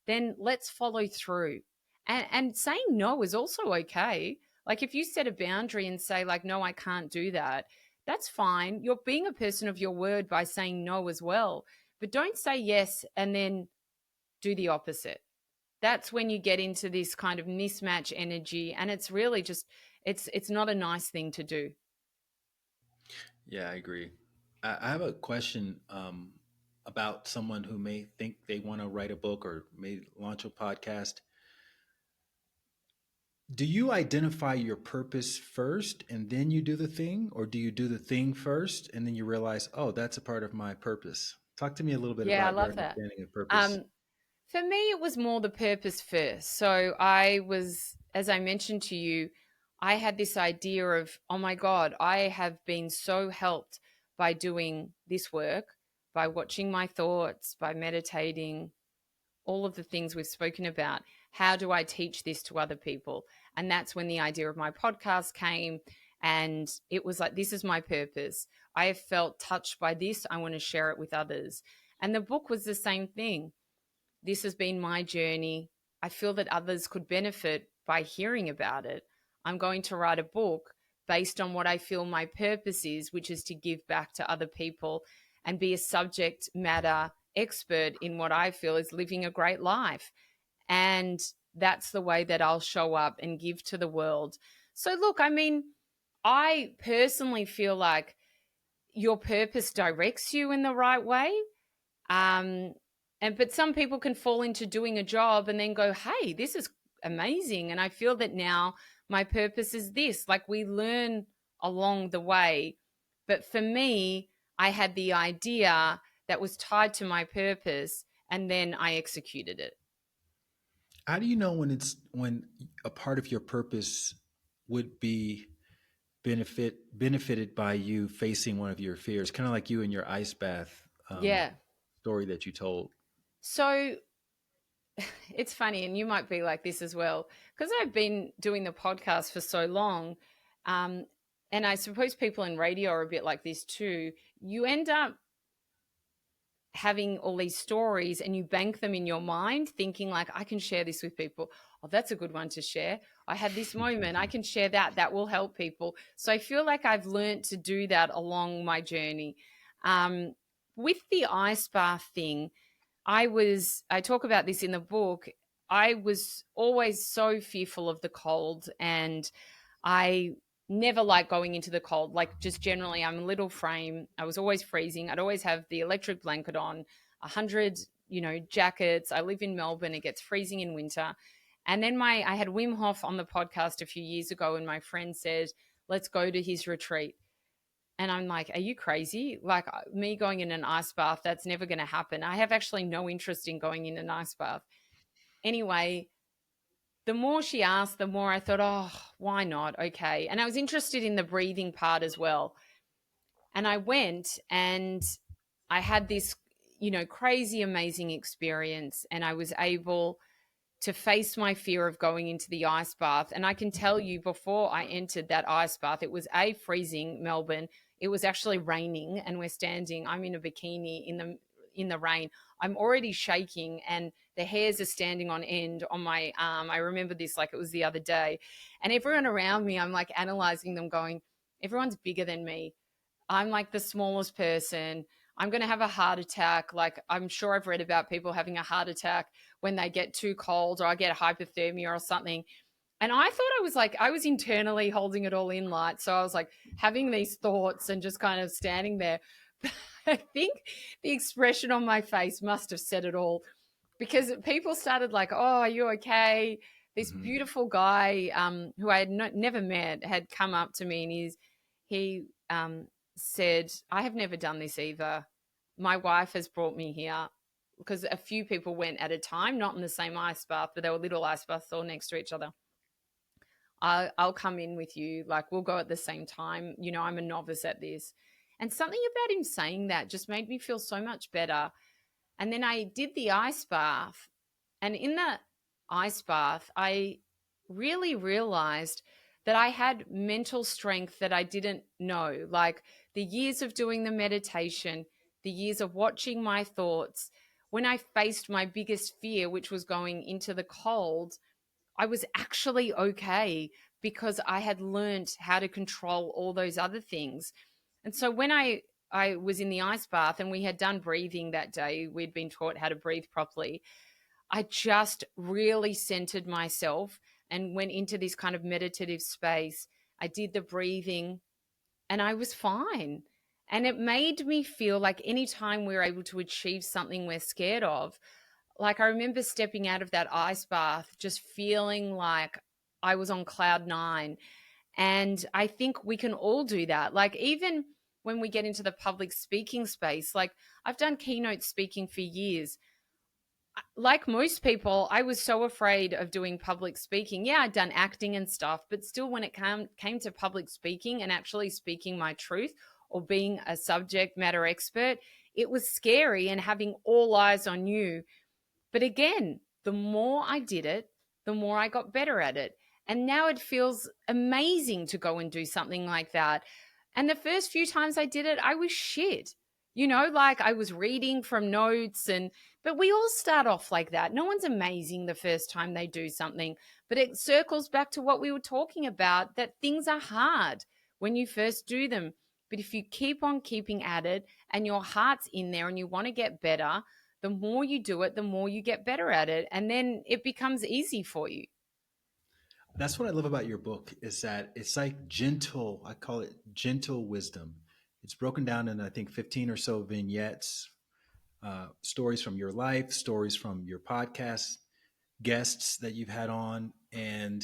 then let's follow through. And saying no is also okay. Like, if you set a boundary and say like, no, I can't do that, that's fine. You're being a person of your word by saying no as well. But don't say yes and then do the opposite. That's when you get into this kind of mismatch energy, and it's really just it's not a nice thing to do. Yeah, I agree. I have a question about someone who may think they want to write a book or may launch a podcast. Do you identify your purpose first and then you do the thing, or do you do the thing first and then you realize, oh, that's a part of my purpose? Talk to me a little bit Yeah, I about your love that. understanding of purpose. Um, for me, it was more the purpose first. So as I mentioned to you, I had this idea of, oh my God, I have been so helped by doing this work, by watching my thoughts, by meditating, all of the things we've spoken about. How do I teach this to other people? And that's when the idea of my podcast came. And it was like, this is my purpose. I have felt touched by this. I want to share it with others. And the book was the same thing. This has been my journey. I feel that others could benefit by hearing about it. I'm going to write a book based on what I feel my purpose is, which is to give back to other people and be a subject matter expert in what I feel is living a great life. And that's the way that I'll show up and give to the world. So, look, I mean, I personally feel like your purpose directs you in the right way, Um, but some people can fall into doing a job and then go, hey, this is amazing. And I feel that now my purpose is this. Like we learn along the way. But for me, I had the idea that was tied to my purpose and then I executed it. How do you know when it's when a part of your purpose would be benefited by you facing one of your fears? Kind of like you in your ice bath Yeah. story that you told. So it's funny, and you might be like this as well, because I've been doing the podcast for so long. Um, and I suppose people in radio are a bit like this too. You end up having all these stories and you bank them in your mind, thinking, like, I can share this with people. Oh, that's a good one to share. I had this moment. I can share that. That will help people. So I feel like I've learned to do that along my journey. Um, with the ice bath thing, I talk about this in the book. I was always so fearful of the cold, and I never liked going into the cold. Like, just generally, I'm a little frame. I was always freezing. I'd always have the electric blanket on, 100, jackets. I live in Melbourne. It gets freezing in winter. And then I had Wim Hof on the podcast a few years ago, and my friend said, let's go to his retreat. And I'm like, are you crazy? Like me going in an ice bath, that's never going to happen. I have actually no interest in going in an ice bath. Anyway, the more she asked, the more I thought, oh, why not? Okay. And I was interested in the breathing part as well. And I went and I had this, crazy, amazing experience. And I was able to face my fear of going into the ice bath. And I can tell you, before I entered that ice bath, it was freezing Melbourne. It was actually raining, and I'm in a bikini in the rain. I'm already shaking, and the hairs are standing on end on my arm. I remember this like it was the other day. And everyone around me, I'm like analyzing them, going, everyone's bigger than me. I'm like the smallest person. I'm going to have a heart attack. Like, I'm sure I've read about people having a heart attack when they get too cold, or I get hypothermia or something. And I thought I was internally holding it all in light. So I was like having these thoughts and just kind of standing there. But I think the expression on my face must have said it all, because people started like, oh, are you okay? This Hmm. beautiful guy, who I had never met, had come up to me, and he said, I have never done this either. My wife has brought me here, because a few people went at a time, not in the same ice bath, but they were little ice baths all next to each other. I'll come in with you. Like, we'll go at the same time. I'm a novice at this. And something about him saying that just made me feel so much better. And then I did the ice bath. And in the ice bath, I really realized that I had mental strength that I didn't know. Like the years of doing the meditation, the years of watching my thoughts, when I faced my biggest fear, which was going into the cold, I was actually okay, because I had learned how to control all those other things. And so when I was in the ice bath and we had done breathing that day, we'd been taught how to breathe properly. I just really centered myself and went into this kind of meditative space. I did the breathing and I was fine. And it made me feel like anytime we're able to achieve something we're scared of, like I remember stepping out of that ice bath, just feeling like I was on cloud nine. And I think we can all do that. Like, even when we get into the public speaking space, like I've done keynote speaking for years. Like most people, I was so afraid of doing public speaking. Yeah, I'd done acting and stuff, but still, when it came to public speaking and actually speaking my truth or being a subject matter expert, it was scary and having all eyes on you. But again, the more I did it, the more I got better at it. And now it feels amazing to go and do something like that. And the first few times I did it, I was shit. Like I was reading from notes, but we all start off like that. No one's amazing the first time they do something, but it circles back to what we were talking about, that things are hard when you first do them. But if you keep on keeping at it and your heart's in there and you want to get better, the more you do it, the more you get better at it. And then it becomes easy for you. That's what I love about your book is that it's like gentle, I call it gentle wisdom. It's broken down in, I think, 15 or so vignettes. stories from your life, stories from your podcast guests that you've had on, and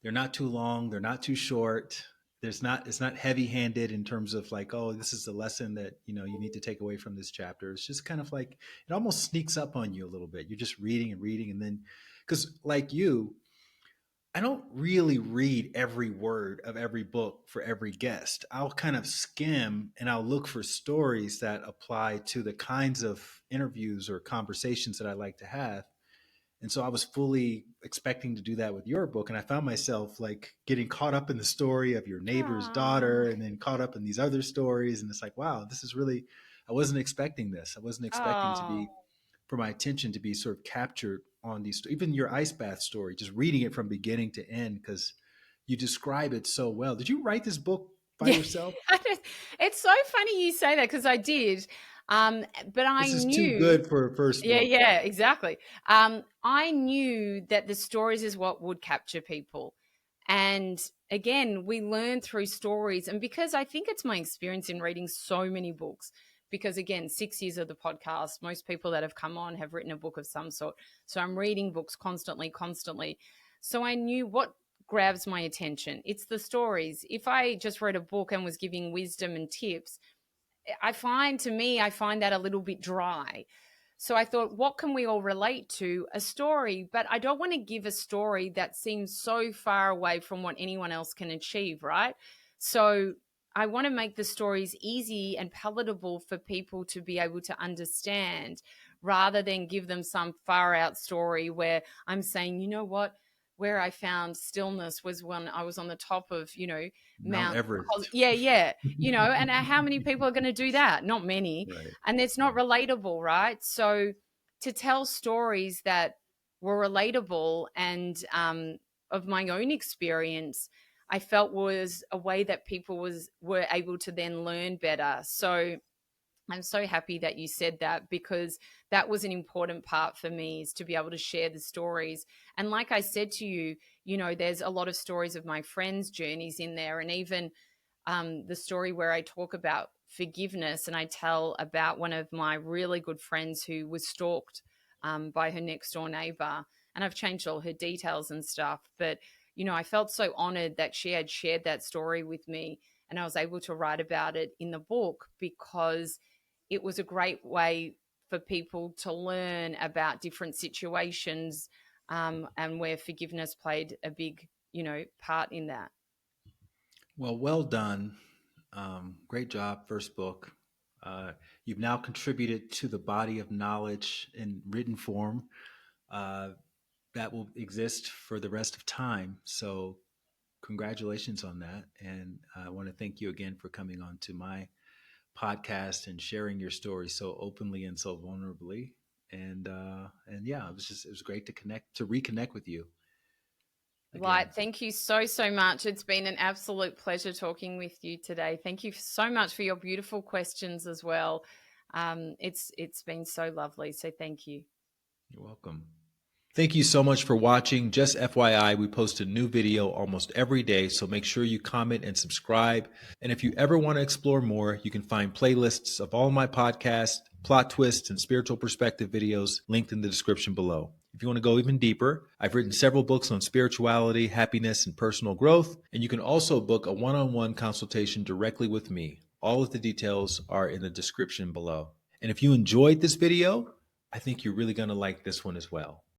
they're not too long, they're not too short. It's not heavy handed in terms of like, oh, this is the lesson that you need to take away from this chapter. It's just kind of like it almost sneaks up on you a little bit. You're just reading and reading, and then because like you, I don't really read every word of every book for every guest. I'll kind of skim and I'll look for stories that apply to the kinds of interviews or conversations that I like to have. And so I was fully expecting to do that with your book. And I found myself like getting caught up in the story of your neighbor's daughter Oh, and then caught up in these other stories. And it's like, wow, this is really, I wasn't expecting this. I wasn't expecting to oh. be, for my attention to be sort of captured on these, even your ice bath story, just reading it from beginning to end, because you describe it so well. Did you write this book by Yeah. yourself? It's so funny you say that because I did. But I This is too knew. good for a first Yeah, book. yeah, exactly. I knew that the stories is what would capture people. And again, we learn through stories. And because I think it's my experience in reading so many books, because again, 6 years of the podcast, most people that have come on have written a book of some sort. So I'm reading books constantly, constantly. So I knew what grabs my attention. It's the stories. If I just read a book and was giving wisdom and tips, I find that a little bit dry. So I thought, what can we all relate to? A story, but I don't want to give a story that seems so far away from what anyone else can achieve, right? So I want to make the stories easy and palatable for people to be able to understand rather than give them some far out story where I'm saying, you know what? Where I found stillness was when I was on the top of, Mount Mount. Everest. Yeah, yeah. And how many people are going to do that? Not many. Right. And it's not Right. relatable, right? So to tell stories that were relatable and of my own experience, I felt was a way that people were able to then learn better. So I'm so happy that you said that because that was an important part for me is to be able to share the stories. And like I said to you, there's a lot of stories of my friends' journeys in there, and even the story where I talk about forgiveness and I tell about one of my really good friends who was stalked by her next door neighbor. And I've changed all her details and stuff. But, I felt so honored that she had shared that story with me and I was able to write about it in the book because it was a great way for people to learn about different situations and where forgiveness played a big, part in that. Well, well done. Great job, first book. You've now contributed to the body of knowledge in written form uh, that will exist for the rest of time. So, congratulations on that. And I want to thank you again for coming on to my podcast and sharing your story so openly and so vulnerably. And yeah, it was great to reconnect with you again. Light, thank you so, so much. It's been an absolute pleasure talking with you today. Thank you so much for your beautiful questions as well. It's been so lovely. So thank you. You're welcome. Thank you so much for watching. Just FYI, we post a new video almost every day, so make sure you comment and subscribe. And if you ever want to explore more, you can find playlists of all my podcasts, plot twists, and spiritual perspective videos linked in the description below. If you want to go even deeper, I've written several books on spirituality, happiness, and personal growth, and you can also book a one-on-one consultation directly with me. All of the details are in the description below. And if you enjoyed this video, I think you're really going to like this one as well.